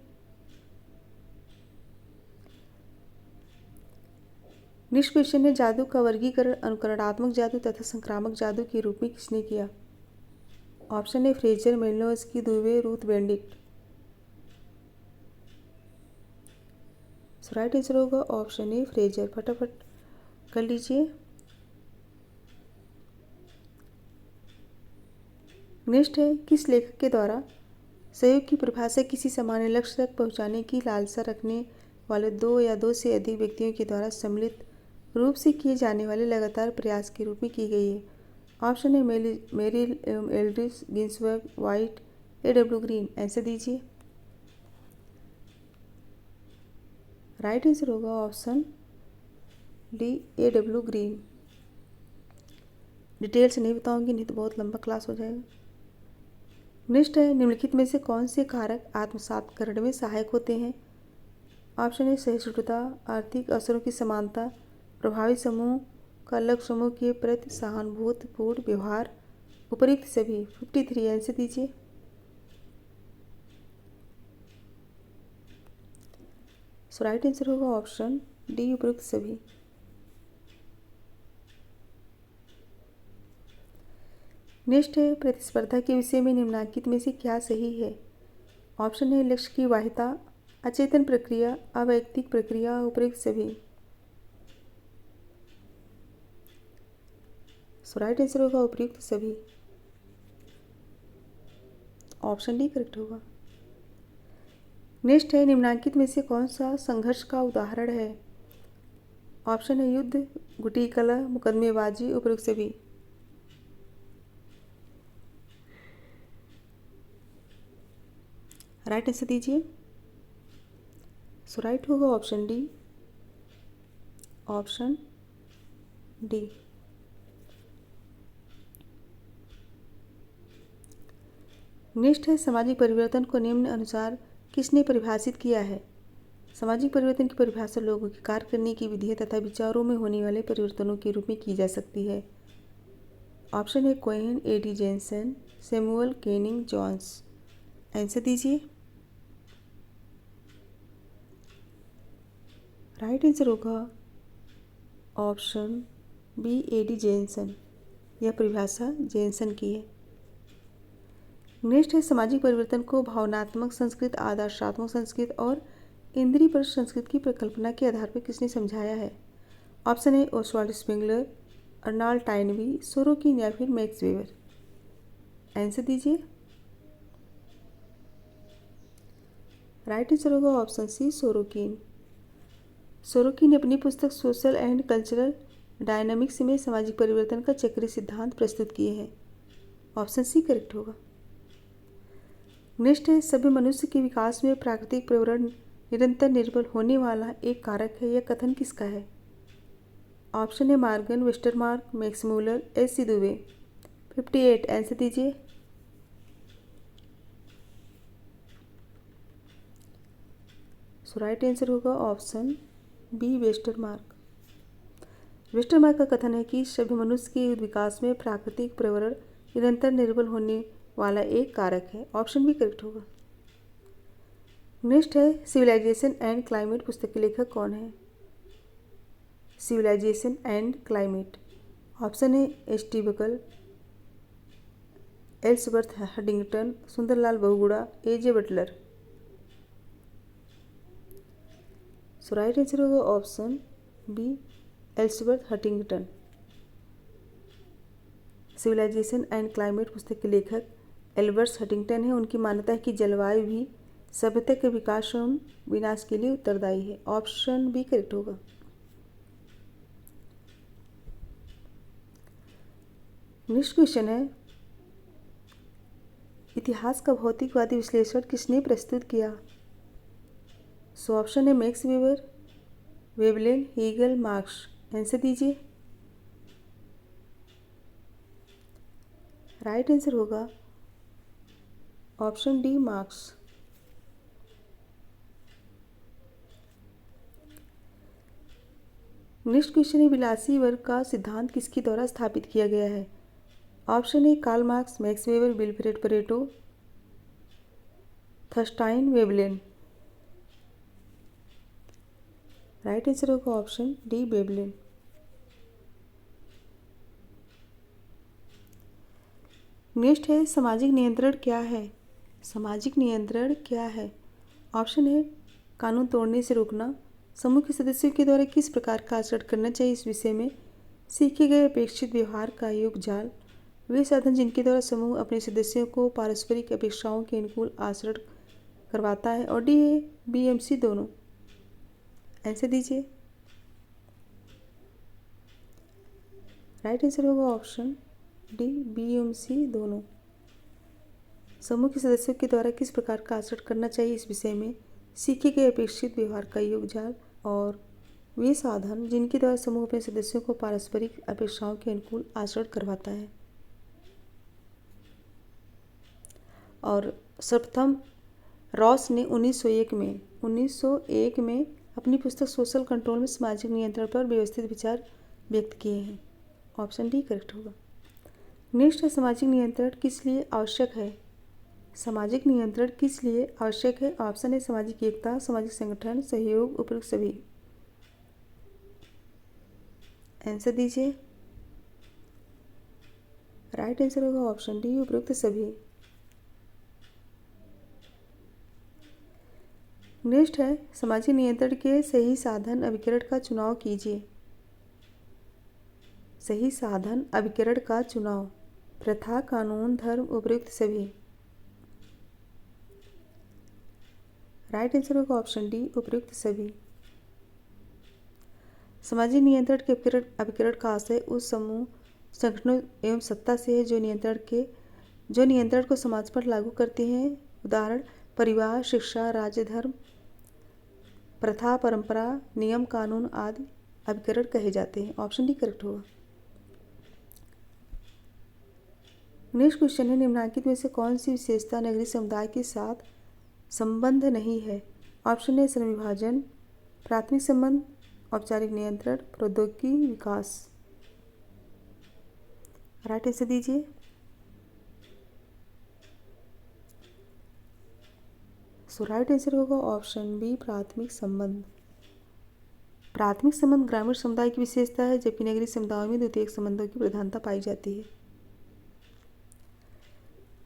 A: नेक्स्ट क्वेश्चन है, जादू का वर्गीकरण अनुकरणात्मक जादू तथा संक्रामक जादू के रूप में किसने किया। Option A Frazer, Malinowski, Dube, Ruth Benedict. So right answer होगा ऑप्शन ए फ्रेजर। फटाफट कर लीजिए। नेक्स्ट है, किस लेखक के द्वारा सहयोग की परिभाषा किसी सामान्य लक्ष्य तक पहुंचाने की लालसा रखने वाले दो या दो से अधिक व्यक्तियों के द्वारा सम्मिलित रूप से किए जाने वाले लगातार प्रयास के रूप में की गई है। ऑप्शन है Merrill Eldridge, Ginsberg, White, A.W. Green. Answer दीजिए। राइट आंसर होगा option D A.W. Green. Detail से नहीं बताऊंगी, नहीं तो बहुत लंबा क्लास हो जाएगा। नेक्स्ट है, निम्नलिखित में से कौन से कारक आत्मसात करने में सहायक होते हैं। ऑप्शन है सहिष्णुता, आर्थिक अवसरों की समानता, प्रभावी समूह का अलग समूह के प्रति सहानुभूतिपूर्ण व्यवहार, उपयुक्त सभी। 53 आंसर दीजिए। सो राइट आंसर होगा ऑप्शन डी उपयुक्त सभी। नेक्स्ट है, प्रतिस्पर्धा के विषय में निम्नलिखित में से क्या सही है। ऑप्शन है लक्ष्य की वाहिता, अचेतन प्रक्रिया, अवैयक्तिक प्रक्रिया, उपयुक्त सभी। सो राइट आंसर होगा उपयुक्त सभी। ऑप्शन डी करेक्ट होगा। नेक्स्ट है, निम्नलिखित में से कौन सा संघर्ष का उदाहरण है। ऑप्शन है युद्ध, गुटी कला, मुकदमेबाजी, उपयुक्त सभी। राइट आंसर दीजिए। सो राइट होगा option D. Option D. Next है, सामाजिक परिवर्तन को निम्न अनुसार किसने परिभाषित किया है। सामाजिक परिवर्तन की परिभाषा लोगों की कार्य करने की विधि तथा विचारों में होने वाले परिवर्तनों के रूप में की जा सकती है। ऑप्शन है Cohen, A.D. Jensen, Samuel Kenning Jones. Answer दीजिए। राइट आंसर होगा ऑप्शन बी A.D. जेनसन। यह परिभाषा जेनसन की है। नेक्स्ट है, सामाजिक परिवर्तन को भावनात्मक संस्कृत, आदर्शात्मक संस्कृत और इंद्रिय पर संस्कृत की परिकल्पना के आधार पर किसने समझाया है। ऑप्शन है ओस्वाल्ड स्पिंगलर, अर्नाल्ड टाइनबी, सोरोकिन या फिर मैक्स वेबर। आंसर दीजिए। राइट आंसर होगा ऑप्शन सी सोरोकिन। सोरोकिन ने अपनी पुस्तक सोशल एंड कल्चरल डायनामिक्स में सामाजिक परिवर्तन का चक्रीय सिद्धांत प्रस्तुत किए हैं। ऑप्शन सी करेक्ट होगा। नेक्स्ट है, सभी मनुष्य के विकास में प्राकृतिक पर्यावरण निरंतर निर्भर होने वाला एक कारक है। यह कथन किसका है। ऑप्शन है Morgan, Westermarck, Max Muller, S.C. Dubey. 58 answer दीजिए। सो राइट आंसर होगा ऑप्शन बी वेस्टरमार्क। वेस्टरमार्क का कथन है कि सभ्य मनुष्य के विकास में प्राकृतिक पर्यावरण निरंतर निर्भर होने वाला एक कारक है। ऑप्शन बी करेक्ट होगा। नेक्स्ट है सिविलाइजेशन एंड क्लाइमेट पुस्तक के लेखक कौन है? Civilisation and climate. ऑप्शन है S T Buckle, Ellsworth Huntington, Sundarlal Bahuguna, A J Butler. So right answer होगा option B Ellsworth Huntington. Civilisation and climate पुस्तक के लेखक एल्बर्ट हटिंगटन है। उनकी मान्यता है कि जलवायु भी सभ्यता के विकास एवं विनाश के लिए उत्तरदायी है। ऑप्शन बी करेक्ट होगा। नेक्स्ट क्वेश्चन है इतिहास का भौतिकवादी विश्लेषण किसने प्रस्तुत किया? सो ऑप्शन है Max Weber, Veblen, Hegel, Marx. Answer दीजिए। राइट आंसर होगा option D Marx. Next question है विलासी वर्ग का सिद्धांत किसके द्वारा स्थापित किया गया है? Option A Karl Marx, Max Weber, Wilfred Pareto, Thorstein Veblen. Right answer होगा ऑप्शन डी वेबलेन। नेक्स्ट है सामाजिक नियंत्रण क्या है? सामाजिक नियंत्रण क्या है? ऑप्शन है कानून तोड़ने से रोकना, समूह के सदस्यों के द्वारा किस प्रकार का आचरण करना चाहिए इस विषय में, सीखे गए अपेक्षित व्यवहार का योग जाल, वे साधन जिनके द्वारा समूह अपने सदस्यों को पारस्परिक अपेक्षाओं के अनुकूल आचरण करवाता है, और D A B M C दोनों। आंसर दीजिए। राइट आंसर होगा option D B M C दोनों। समूह के सदस्यों के द्वारा किस प्रकार का आचरण करना चाहिए इस विषय में, सीखे गए अपेक्षित व्यवहार का योग जाल, और वे साधन जिनके द्वारा समूह अपने सदस्यों को पारस्परिक अपेक्षाओं के अनुकूल आचरण करवाता है। और सर्वप्रथम रॉस ने 1901 में अपनी पुस्तक सोशल कंट्रोल में सामाजिक नियंत्रण पर व्यवस्थित विचार व्यक्त किए हैं। ऑप्शन डी करेक्ट होगा। नेक्स्ट है सामाजिक नियंत्रण किस लिए आवश्यक है? सामाजिक नियंत्रण किस लिए आवश्यक है? ऑप्शन है सामाजिक एकता, सामाजिक संगठन, सहयोग, उपयुक्त सभी। आंसर दीजिए। राइट आंसर होगा ऑप्शन डी उपयुक्त सभी। नेक्स्ट है सामाजिक नियंत्रण के सही साधन अभिकरण का चुनाव कीजिए। सही साधन अभिकरण का चुनाव, प्रथा, कानून, धर्म, उपयुक्त सभी। राइट आंसर होगा ऑप्शन डी उपयुक्त सभी। सामाजिक नियंत्रण के अभिकरण का आशय उस समूह, संगठनों एवं सत्ता से है जो नियंत्रण को समाज पर लागू करते हैं। उदाहरण परिवार, शिक्षा, राज्य, धर्म, प्रथा, परंपरा, नियम, कानून आदि अभिकरण कहे जाते हैं। ऑप्शन डी करेक्ट होगा। नेक्स्ट क्वेश्चन है निम्नलिखित में से कौन सी विशेषता नगरीय समुदाय के साथ संबंध नहीं है? ऑप्शन ए श्रम विभाजन, प्राथमिक संबंध, औपचारिक नियंत्रण, प्रौद्योगिकी विकास। राइट आंसर दीजिए। सो राइट आंसर होगा ऑप्शन बी प्राथमिक संबंध। प्राथमिक संबंध ग्रामीण समुदाय की विशेषता है, जबकि नगरीय समुदायों में द्वितीयक संबंधों की प्रधानता पाई जाती है।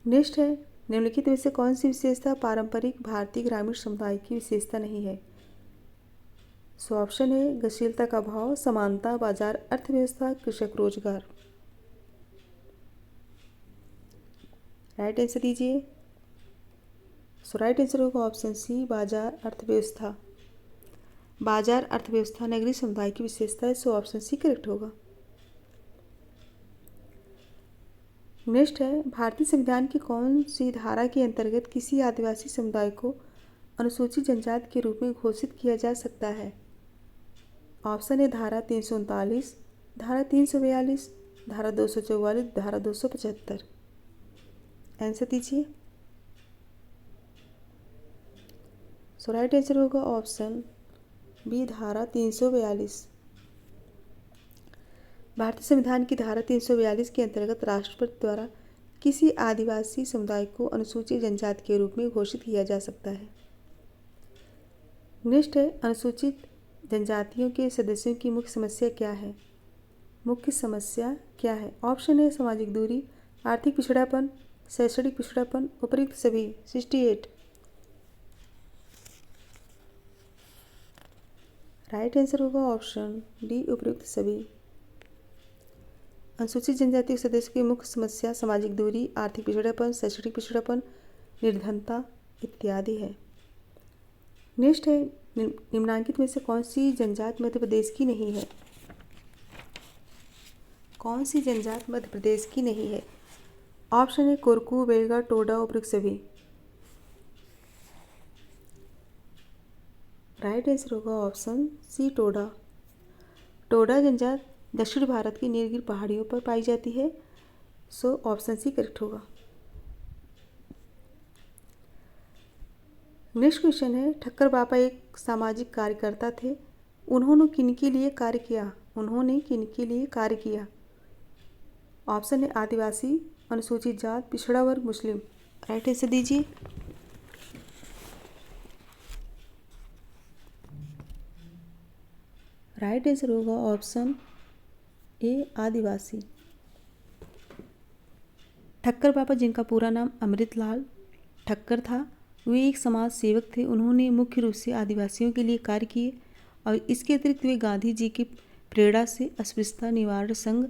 A: नेक्स्ट है निम्नलिखित में से कौन सी विशेषता पारंपरिक भारतीय ग्रामीण समुदाय की विशेषता नहीं है? सो ऑप्शन है गतिशीलता का अभाव, समानता, बाजार अर्थव्यवस्था, कृषक रोजगार। राइट आंसर दीजिए। सो राइट आंसर होगा ऑप्शन सी बाजार अर्थव्यवस्था। बाजार अर्थव्यवस्था नगरीय समुदाय की विशेषता है, सो ऑप्शन सी करेक्ट होगा। नेक्स्ट है भारतीय संविधान की कौन सी धारा के अंतर्गत किसी आदिवासी समुदाय को अनुसूचित जनजाति के रूप में घोषित किया जा सकता है? ऑप्शन है धारा 339, धारा 342, धारा 244, धारा 275। आंसर दीजिए। सो राइट आंसर होगा ऑप्शन बी धारा 342। भारतीय संविधान की धारा 342 के अंतर्गत राष्ट्रपति द्वारा किसी आदिवासी समुदाय को अनुसूचित जनजाति के रूप में घोषित किया जा सकता है। नेक्स्ट है, अनुसूचित जनजातियों के सदस्यों की मुख्य समस्या क्या है? मुख्य समस्या क्या है? ऑप्शन है सामाजिक दूरी, आर्थिक पिछड़ापन, शैक्षणिक पिछड़ापन, उपयुक्त सभी। 68। राइट आंसर होगा ऑप्शन डी उपयुक्त सभी। अनुसूचित जनजाति के सदस्यों की मुख्य समस्या सामाजिक दूरी, आर्थिक पिछड़ापन, शैक्षणिक पिछड़ापन, निर्धनता इत्यादि है। नेक्स्ट है, निम्नलिखित में से कौन सी जनजाति मध्य प्रदेश की नहीं है? कौन सी जनजाति मध्य प्रदेश की नहीं है? ऑप्शन है कोरकू, बेलगा, टोडा, उपयुक्त सभी। राइट आंसर होगा ऑप्शन सी टोडा। टोडा जनजाति दक्षिण भारत की नीलगिरी पहाड़ियों पर पाई जाती है। सो ऑप्शन सी करेक्ट होगा। नेक्स्ट क्वेश्चन है, ठक्कर बापा एक सामाजिक कार्यकर्ता थे। उन्होंने किनके लिए कार्य किया? उन्होंने किनके लिए कार्य किया? ऑप्शन है आदिवासी, अनुसूचित जात, पिछड़ा वर्ग, मुस्लिम। राइट आंसर दीजिए। राइट आंसर होगा ऑप्शन ए आदिवासी। ठक्कर बापा, जिनका पूरा नाम अमृतलाल ठक्कर था, वे एक समाज सेवक थे। उन्होंने मुख्य रूप से आदिवासियों के लिए कार्य किए और इसके अतिरिक्त वे गांधी जी की प्रेरणा से अस्पृश्यता निवारण संघ,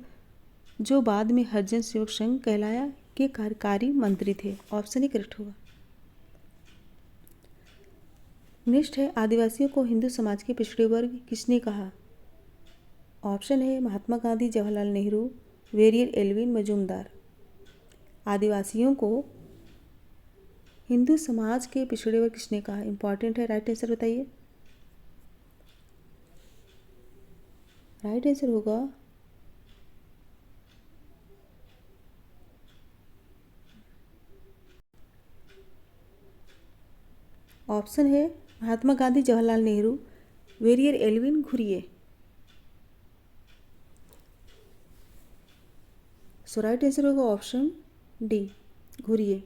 A: जो बाद में हरिजन सेवक संघ कहलाया, के कार्यकारी मंत्री थे। ऑप्शन ही करेक्ट होगा। नेक्स्ट है, आदिवासियों को हिंदू समाज के पिछड़े वर्ग किसने कहा? ऑप्शन है महात्मा गांधी, जवाहरलाल नेहरू, वेरियर एल्विन मजूमदार। आदिवासियों को हिंदू समाज के पिछड़े वर्ग किसने कहा? इंपॉर्टेंट है, राइट आंसर बताइए। राइट आंसर होगा ऑप्शन है महात्मा गांधी, जवाहरलाल नेहरू, वेरियर एल्विन घुरिये। सो राइट आंसर होगा ऑप्शन डी घुरिये।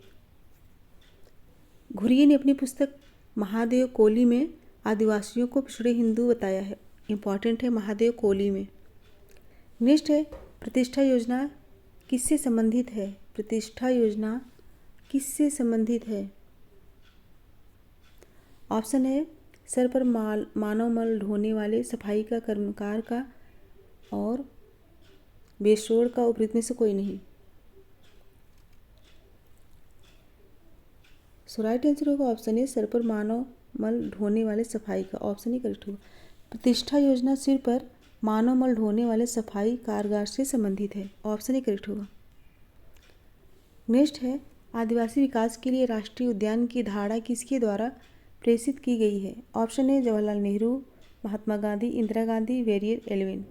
A: घुरिये ने अपनी पुस्तक महादेव कोली में आदिवासियों को पिछड़े हिंदू बताया है। इंपॉर्टेंट है, महादेव कोली में। नेक्स्ट है, प्रतिष्ठा योजना किससे संबंधित है? प्रतिष्ठा योजना किससे संबंधित है? ऑप्शन है सर पर मानव मल ढोने वाले सफाई का कर्मकार का और बेशोर का उपयुक्त में से कोई नहीं। सो राइट आंसर होगा ऑप्शन ए सर पर मानव मल ढोने वाले सफाई का। ऑप्शन ही करेक्ट होगा। प्रतिष्ठा योजना सिर पर मानव मल ढोने वाले सफाई कारगर से संबंधित है। ऑप्शन ही करेक्ट होगा। नेक्स्ट है, आदिवासी विकास के लिए राष्ट्रीय उद्यान की धारणा किसके द्वारा प्रेषित की गई है? ऑप्शन है Jawaharlal Nehru, Mahatma Gandhi, Indira Gandhi, Verrier Elwin.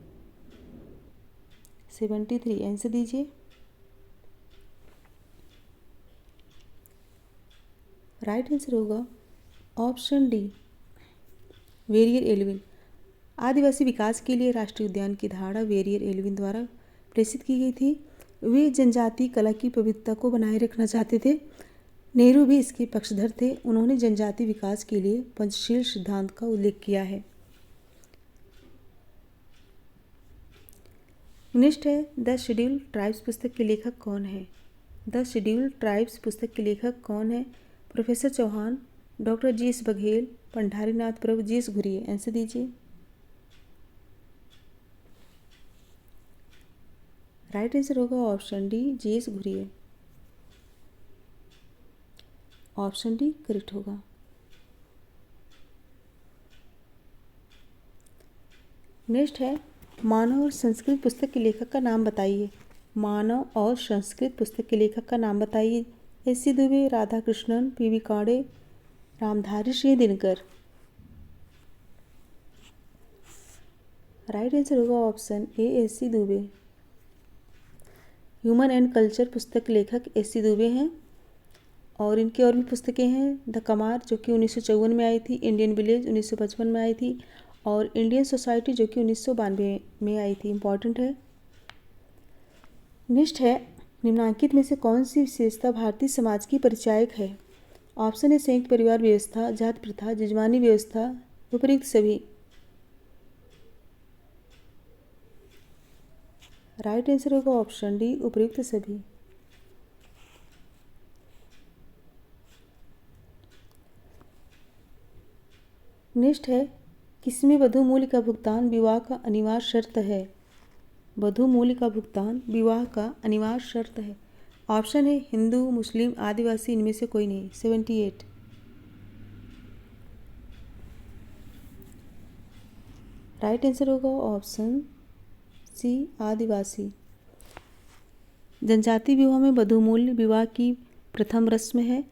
A: 73 answer दीजिए। राइट आंसर होगा ऑप्शन डी वेरियर एल्विन। आदिवासी विकास के लिए राष्ट्रीय उद्यान की धारणा वेरियर एल्विन द्वारा प्रेषित की गई थी। वे जनजातीय कला की पवित्रता को बनाए रखना चाहते थे। नेहरू भी इसके पक्षधर थे। उन्होंने जनजातीय विकास के लिए पंचशील सिद्धांत का उल्लेख किया है। नेक्स्ट है, द शेड्यूल ट्राइब्स पुस्तक के लेखक कौन है? द शेड्यूल ट्राइब्स पुस्तक के लेखक कौन है? Professor Chauhan, doctor G S. Baghel, Pandharinath Prabhu, G S. Ghurye. Answer दीजिए। राइट आंसर होगा option D G S. Ghurye. Option D correct होगा। नेक्स्ट है, मानव और संस्कृत पुस्तक के लेखक का नाम बताइए। मानव और संस्कृत पुस्तक के लेखक का नाम बताइए। S C. Dube, Radhakrishnan, P V. Kane, Ramdhari Singh Dinkar. Right answer होगा option A S C. Dube. Human and culture पुस्तक के लेखक एस.सी. दुबे हैं और इनकी और भी पुस्तकें हैं, द कमार जो कि 1954 में आई थी, इंडियन विलेज 1955 में आई थी, और इंडियन सोसाइटी जो कि 1992 में आई थी। इम्पॉर्टेंट है। नेक्स्ट है, निम्नलिखित में से कौन सी विशेषता भारतीय समाज की परिचायक है? ऑप्शन है संयुक्त परिवार व्यवस्था, जाति प्रथा, जजमानी व्यवस्था, विपरीत सभी। राइट आंसर होगा ऑप्शन डी, उपयुक्त सभी। नेक्स्ट है, किसमें वधू मूल्य का भुगतान विवाह का अनिवार्य शर्त है? वधू मूल्य का भुगतान विवाह का अनिवार्य शर्त है। ऑप्शन है हिंदू, मुस्लिम, आदिवासी, इनमें से कोई नहीं। 78। राइट आंसर होगा ऑप्शन सी, आदिवासी। जनजाति विवाह में वधू मूल्य विवाह की प्रथम रस्म है।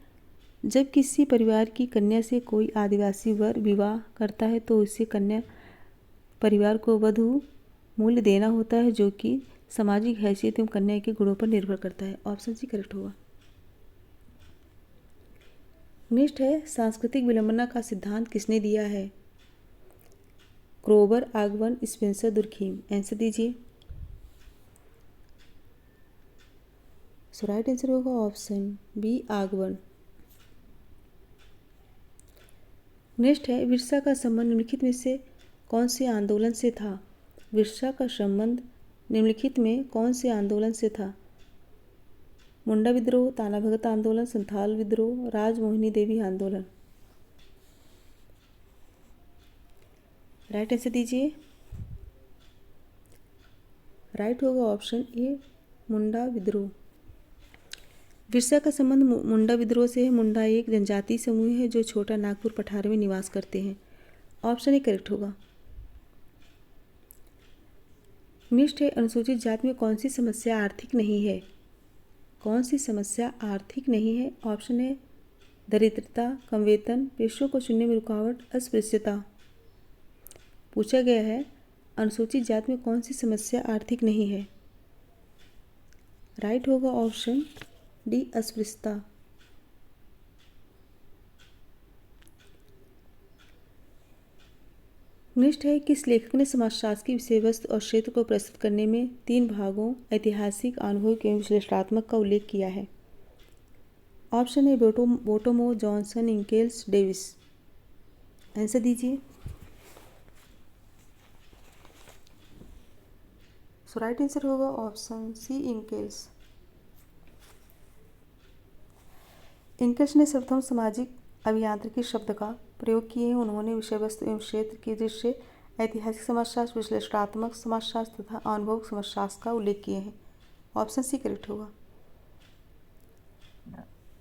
A: जब किसी परिवार की कन्या से कोई आदिवासी वर विवाह करता है तो उसे कन्या परिवार को वधू मूल्य देना होता है, जो कि सामाजिक हैसियत एवं कन्या के गुणों पर निर्भर करता है। ऑप्शन सी करेक्ट होगा। नेक्स्ट है, सांस्कृतिक विडंबना का सिद्धांत किसने दिया है? क्रोबर, आगवन, स्पेंसर, दुर्खीम। आंसर दीजिए। सो राइट आंसर होगा ऑप्शन बी, आगवन। नेक्स्ट है, विरसा का संबंध निम्नलिखित में से कौन से आंदोलन से था? विरसा का संबंध निम्नलिखित में कौन से आंदोलन से था? मुंडा विद्रोह, ताना भगत आंदोलन, संथाल विद्रोह, राजमोहिनी देवी आंदोलन। राइट आंसर दीजिए। राइट होगा ऑप्शन ए, मुंडा विद्रोह। विरसा का संबंध मुंडा विद्रोह से है। मुंडा एक जनजातीय समूह है जो छोटा नागपुर पठार में निवास करते हैं। ऑप्शन ए करेक्ट होगा। नेक्स्ट है, अनुसूचित जाति में कौन सी समस्या आर्थिक नहीं है? कौन सी समस्या आर्थिक नहीं है? ऑप्शन है दरिद्रता, कम वेतन, पेशों को चुनने में रुकावट, अस्पृश्यता। पूछा गया है अनुसूचित जाति में कौन सी समस्या आर्थिक नहीं है? राइट होगा ऑप्शन डी, अस्पृश्यता। नेक्स्ट है, किस लेखक ने समाजशास्त्र की विषय वस्तु और क्षेत्र को प्रस्तुत करने में 3 भागों ऐतिहासिक, अनुभविक एवं विश्लेषणात्मक का उल्लेख किया है? ऑप्शन है बोटोमो, जॉनसन, इंकेल्स, डेविस। आंसर दीजिए। सो राइट आंसर होगा ऑप्शन सी, इंकेल्स। इंकेल्स ने सर्वप्रथम सामाजिक अभियांत्रिकी शब्द का प्रयोग किए हैं। उन्होंने विषय वस्तु एवं क्षेत्र की दृष्टि से ऐतिहासिक समाजशास्त्र, विश्लेषणात्मक समाजशास्त्र तथा अनुभवक समाजशास्त्र का उल्लेख किए हैं। ऑप्शन सी करेक्ट होगा।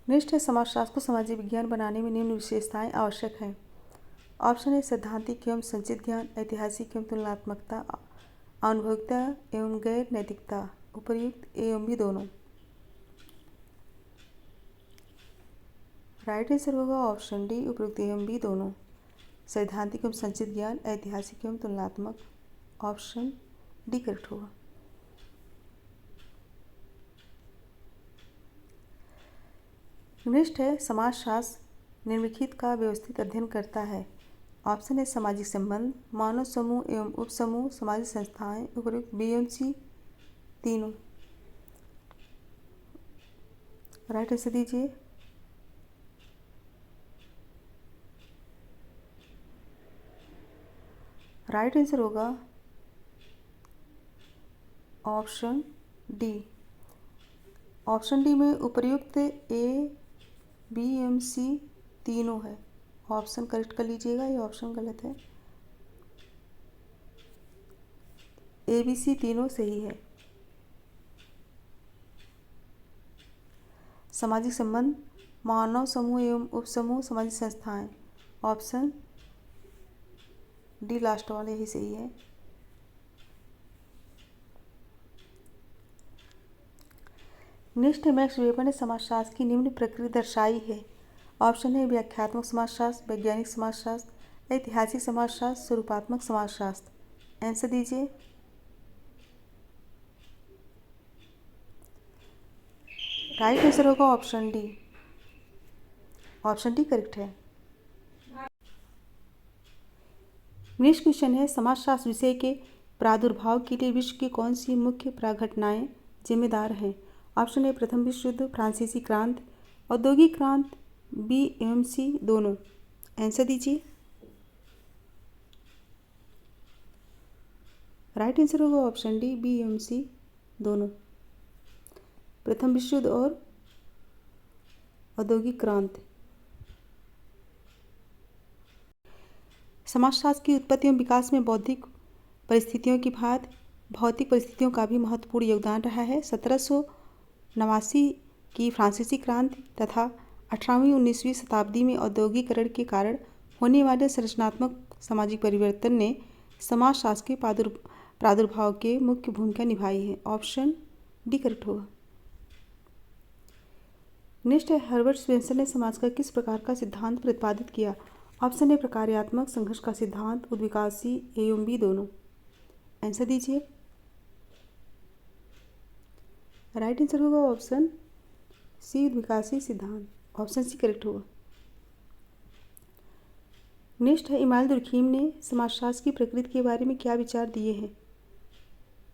A: नेक्स्ट है, समाजशास्त्र को सामाजिक विज्ञान बनाने में निम्न विशेषताएं आवश्यक हैं। ऑप्शन है सैद्धांतिक एवं संचित ज्ञान, ऐतिहासिक एवं तुलनात्मकता, अनुभविकता एवं गैर नैतिकता, उपर्युक्त एवं भी दोनों। राइट आंसर होगा ऑप्शन डी, उपयुक्त एवं भी दोनों। सैद्धांतिक एवं संचित ज्ञान, ऐतिहासिक एवं तुलनात्मक। ऑप्शन डी करेक्ट होगा। नेक्स्ट है, समाजशास्त्र निम्नलिखित का व्यवस्थित अध्ययन करता है। ऑप्शन है सामाजिक संबंध, मानव समूह एवं उपसमूह, सामाजिक संस्थाएं, उपयुक्त बी एवं सी तीनों। राइट आंसर दीजिए। राइट आंसर होगा ऑप्शन डी। ऑप्शन डी में उपर्युक्त ए, बी एम सी तीनों है। ऑप्शन करेक्ट कर लीजिएगा, ये ऑप्शन गलत है। ए बी सी तीनों सही है। सामाजिक संबंध, मानव समूह एवं उपसमूह, सामाजिक संस्थाएं। ऑप्शन डी लास्ट वाला यही सही है। नेक्स्ट है, मैक्स वेबर ने समाजशास्त्र की निम्न प्रकृति दर्शाई है। ऑप्शन है व्याख्यात्मक समाजशास्त्र, वैज्ञानिक समाजशास्त्र, ऐतिहासिक समाजशास्त्र, स्वरूपात्मक समाजशास्त्र। आंसर दीजिए। राइट आंसर होगा option D, option D correct है। नेक्स्ट क्वेश्चन है, समाजशास्त्र विषय के प्रादुर्भाव के लिए विश्व की कौन सी मुख्य प्राघटनाएं जिम्मेदार हैं? ऑप्शन ए प्रथम विश्व युद्ध, फ्रांसीसी क्रांति, औद्योगिक क्रांति, बी एवं सी दोनों। आंसर दीजिए। राइट आंसर होगा ऑप्शन डी बी एवं सी दोनों, प्रथम विश्व युद्ध और औद्योगिक क्रांति। समाजशास्त्र की उत्पत्ति एवं विकास में बौद्धिक परिस्थितियों की भांति भौतिक परिस्थितियों का भी महत्वपूर्ण योगदान रहा है। 1789 की फ्रांसीसी क्रांति तथा 18वीं-19वीं शताब्दी में औद्योगिकरण के कारण होने वाले संरचनात्मक सामाजिक परिवर्तन ने समाजशास्त्र के प्रादुर्भाव के मुख्य भूमिका निभाई है। ऑप्शन डी करेक्ट होगा। नेक्स्ट है, हर्बर्ट स्पेंसर ने समाज का किस प्रकार का सिद्धांत प्रतिपादित किया? ऑप्शन ए प्रकार्यात्मक संघर्ष का सिद्धांत, उद्विकासी, एवं बी दोनों। आंसर दीजिए। राइट आंसर होगा ऑप्शन सी उद्विकासी सिद्धांत, ऑप्शन सी करेक्ट होगा। नेक्स्ट है, इमाम दुर्खीम ने समाजशास्त्र की प्रकृति के बारे में क्या विचार दिए हैं?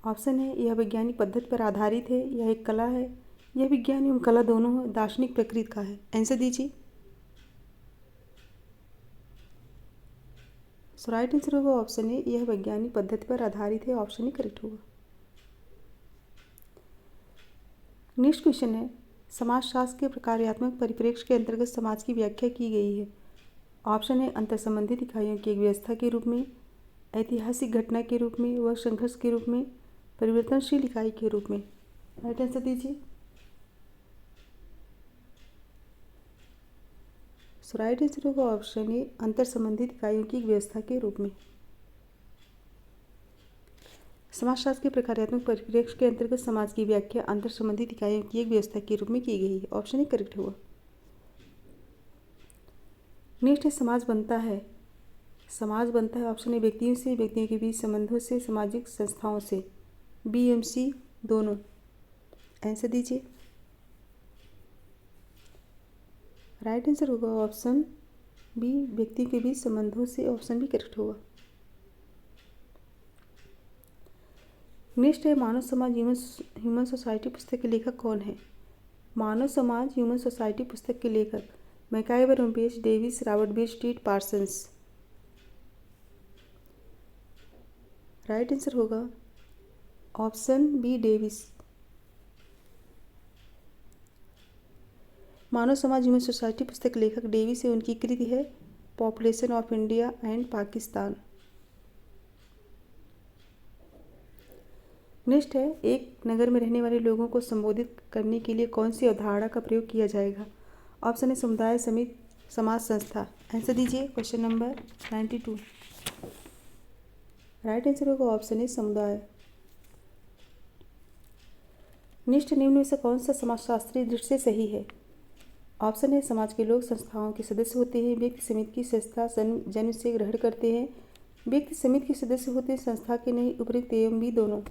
A: ऑप्शन है, यह वैज्ञानिक पद्धति पर आधारित है, यह एक कला है, यह विज्ञान एवं कला दोनों है, दार्शनिक प्रकृति का है। आंसर दीजिए। सो राइट आंसर होगा ऑप्शन ए, यह वैज्ञानिक पद्धति पर आधारित है, ऑप्शन ही करेक्ट होगा। नेक्स्ट क्वेश्चन है, समाजशास्त्र के प्रकार्यात्मक परिप्रेक्ष्य के अंतर्गत समाज की व्याख्या की गई है। ऑप्शन है, अंतर संबंधित इकाइयों की एक व्यवस्था के रूप में, ऐतिहासिक घटना के रूप में, व संघर्ष के रूप में, परिवर्तनशील इकाई के रूप में। राइट आंसर दीजिए। सो राइट आंसर होगा ऑप्शन ए, अंतर संबंधित इकाइयों की एक व्यवस्था के रूप में। समाजशास्त्र के प्रकार्यात्मक परिप्रेक्ष्य के अंतर्गत समाज की व्याख्या अंतर संबंधित इकाइयों की एक व्यवस्था के रूप में की गई है। ऑप्शन ए करेक्ट होगा। नेक्स्ट है, समाज बनता है ऑप्शन ए व्यक्तियों से, व्यक्तियों के बीच संबंधों से, सामाजिक संस्थाओं से, बी एम सी दोनों। आंसर दीजिए। राइट आंसर होगा ऑप्शन बी, व्यक्तियों के बीच संबंधों से, ऑप्शन बी करेक्ट होगा। नेक्स्ट है, मानव समाज ह्यूमन सोसाइटी पुस्तक के लेखक कौन है? मानव समाज ह्यूमन सोसाइटी पुस्तक के लेखक मैकाइवर, उम्पेश, डेविस, रॉबर्ट बी स्ट्रीट, पार्सन्स। राइट आंसर होगा ऑप्शन बी डेविस। मानव समाज ह्यूमन सोसाइटी पुस्तक लेखक डेविस है, उनकी कृति है population of India and Pakistan. Next है, एक नगर में रहने वाले लोगों को संबोधित करने के लिए कौन सी अवधारणा का प्रयोग किया जाएगा? ऑप्शन है, समुदाय, समिति, समाज, संस्था। आंसर दीजिए। Question number 92। राइट आंसर होगा ऑप्शन है, समुदाय। नेक्स्ट, निम्न में से कौन सा समाजशास्त्रीय दृष्टि से सही है? ऑप्शन है, समाज के लोग संस्थाओं के सदस्य होते हैं, व्यक्ति समिति की संस्था जन्म से ग्रहण करते हैं, व्यक्ति समिति के सदस्य होते हैं, संस्था के नहीं, उपयुक्त एवं बी दोनों।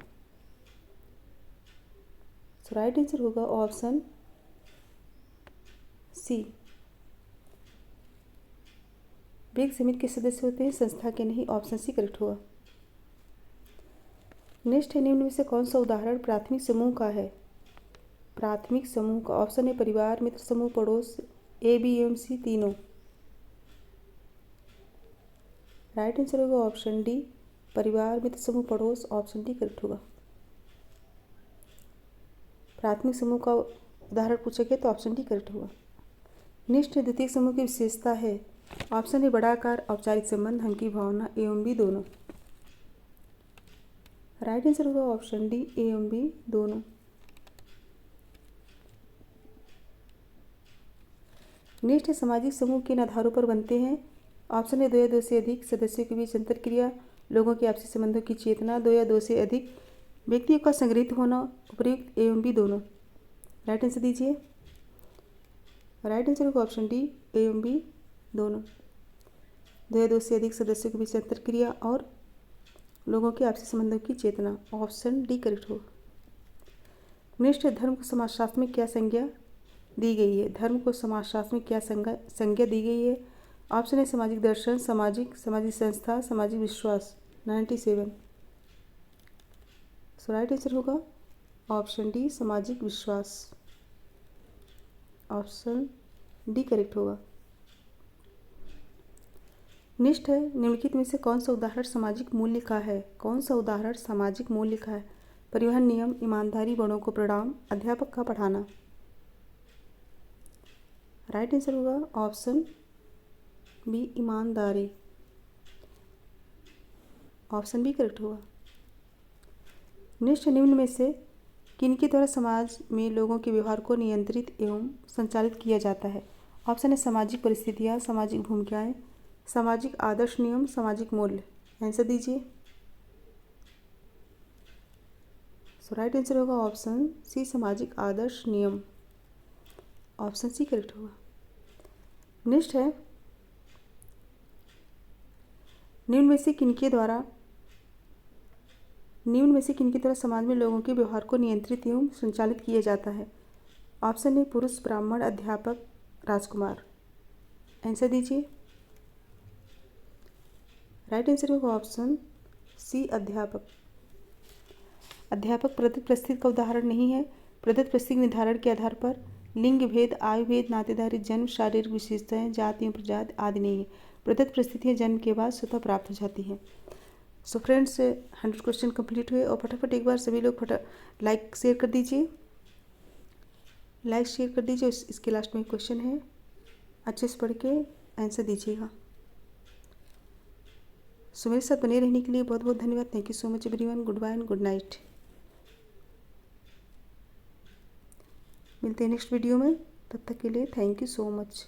A: सो राइट आंसर होगा ऑप्शन सी, व्यक्ति समिति के सदस्य होते हैं, संस्था के नहीं, ऑप्शन सी करेक्ट होगा। नेक्स्ट है, निम्न में से कौन सा उदाहरण प्राथमिक समूह का है? प्राथमिक समूह का ऑप्शन है, परिवार, मित्र समूह, पड़ोस, ए बी एवं सी तीनों। राइट आंसर होगा ऑप्शन डी, परिवार, मित्र समूह, पड़ोस, ऑप्शन डी करेक्ट होगा। प्राथमिक समूह का उदाहरण पूछा गया तो ऑप्शन डी करेक्ट होगा। नेक्स्ट है, द्वितीयक समूह की विशेषता है। ऑप्शन है, बड़ा आकार, औपचारिक संबंध, हम की भावना, एवं बी दोनों। राइट आंसर होगा ऑप्शन डी, एवं बी दोनों। नेक्स्ट है, सामाजिक समूह किन आधारों पर बनते हैं? ऑप्शन है, दो या दो से अधिक सदस्यों के बीच अंतरक्रिया, लोगों के आपसी संबंधों की चेतना, दो या दो से अधिक व्यक्तियों का संग्रहित होना, उपयुक्त एवं बी दोनों। राइट आंसर दीजिए। राइट आंसर होगा ऑप्शन डी, एवं बी दोनों। दो या दो से अधिक सदस्यों के बीच अंतरक्रिया और लोगों के आपसी संबंधों की चेतना, ऑप्शन डी करेक्ट होगा। नेक्स्ट है, धर्म को समाजशास्त्र में क्या संज्ञा दी गई है? धर्म को समाजशास्त्र में क्या संज्ञा दी गई है? ऑप्शन है सामाजिक दर्शन, सामाजिक संस्था, सामाजिक विश्वास। 97। सो राइट आंसर होगा ऑप्शन डी, सामाजिक विश्वास। ऑप्शन डी करेक्ट होगा। नेक्स्ट है, निम्नलिखित में से कौन सा उदाहरण सामाजिक मूल्य का है? कौन सा उदाहरण सामाजिक मूल्य का है? परिवहन नियम, ईमानदारी, बड़ों को प्रणाम, अध्यापक का पढ़ाना। राइट आंसर होगा ऑप्शन बी, ईमानदारी। ऑप्शन बी करेक्ट होगा। नेक्स्ट, निम्न में से किनके द्वारा समाज में लोगों के व्यवहार को नियंत्रित एवं संचालित किया जाता है? ऑप्शन है सामाजिक परिस्थितियाँ, सामाजिक भूमिकाएं, सामाजिक आदर्श, नियम, सामाजिक मूल्य। आंसर दीजिए। सो राइट आंसर होगा ऑप्शन सी, सामाजिक आदर्श, नियम। ऑप्शन सी करेक्ट होगा। नेक्स्ट है, निम्न में से किनके द्वारा समाज में लोगों के व्यवहार को नियंत्रित एवं संचालित किया जाता है? ऑप्शन ए पुरुष, ब्राह्मण, अध्यापक, राजकुमार। आंसर दीजिए। राइट आंसर होगा ऑप्शन सी, अध्यापक। अध्यापक प्रदत्त परिस्थिति का उदाहरण नहीं है। प्रदत्त परिस्थिति निर्धारण के आधार पर लिंग भेद, आयु भेद, नातेदारी, जन्म, शारीरिक विशेषताएं, जाति एवं प्रजाति आदि नहीं है। प्रदत्त परिस्थितियाँ जन्म के बाद स्वतः प्राप्त हो जाती हैं। सो फ्रेंड्स, 100 क्वेश्चन कंप्लीट हुए और फटाफट एक बार सभी लोग लाइक शेयर कर दीजिए। इसके लास्ट में क्वेश्चन है, अच्छे से पढ़ के आंसर दीजिएगा। सो मेरे साथ बने रहने के लिए बहुत बहुत धन्यवाद। Thank you so much everyone. Good bye and good night. मिलते हैं नेक्स्ट वीडियो में, तब तक के लिए थैंक यू सो मच।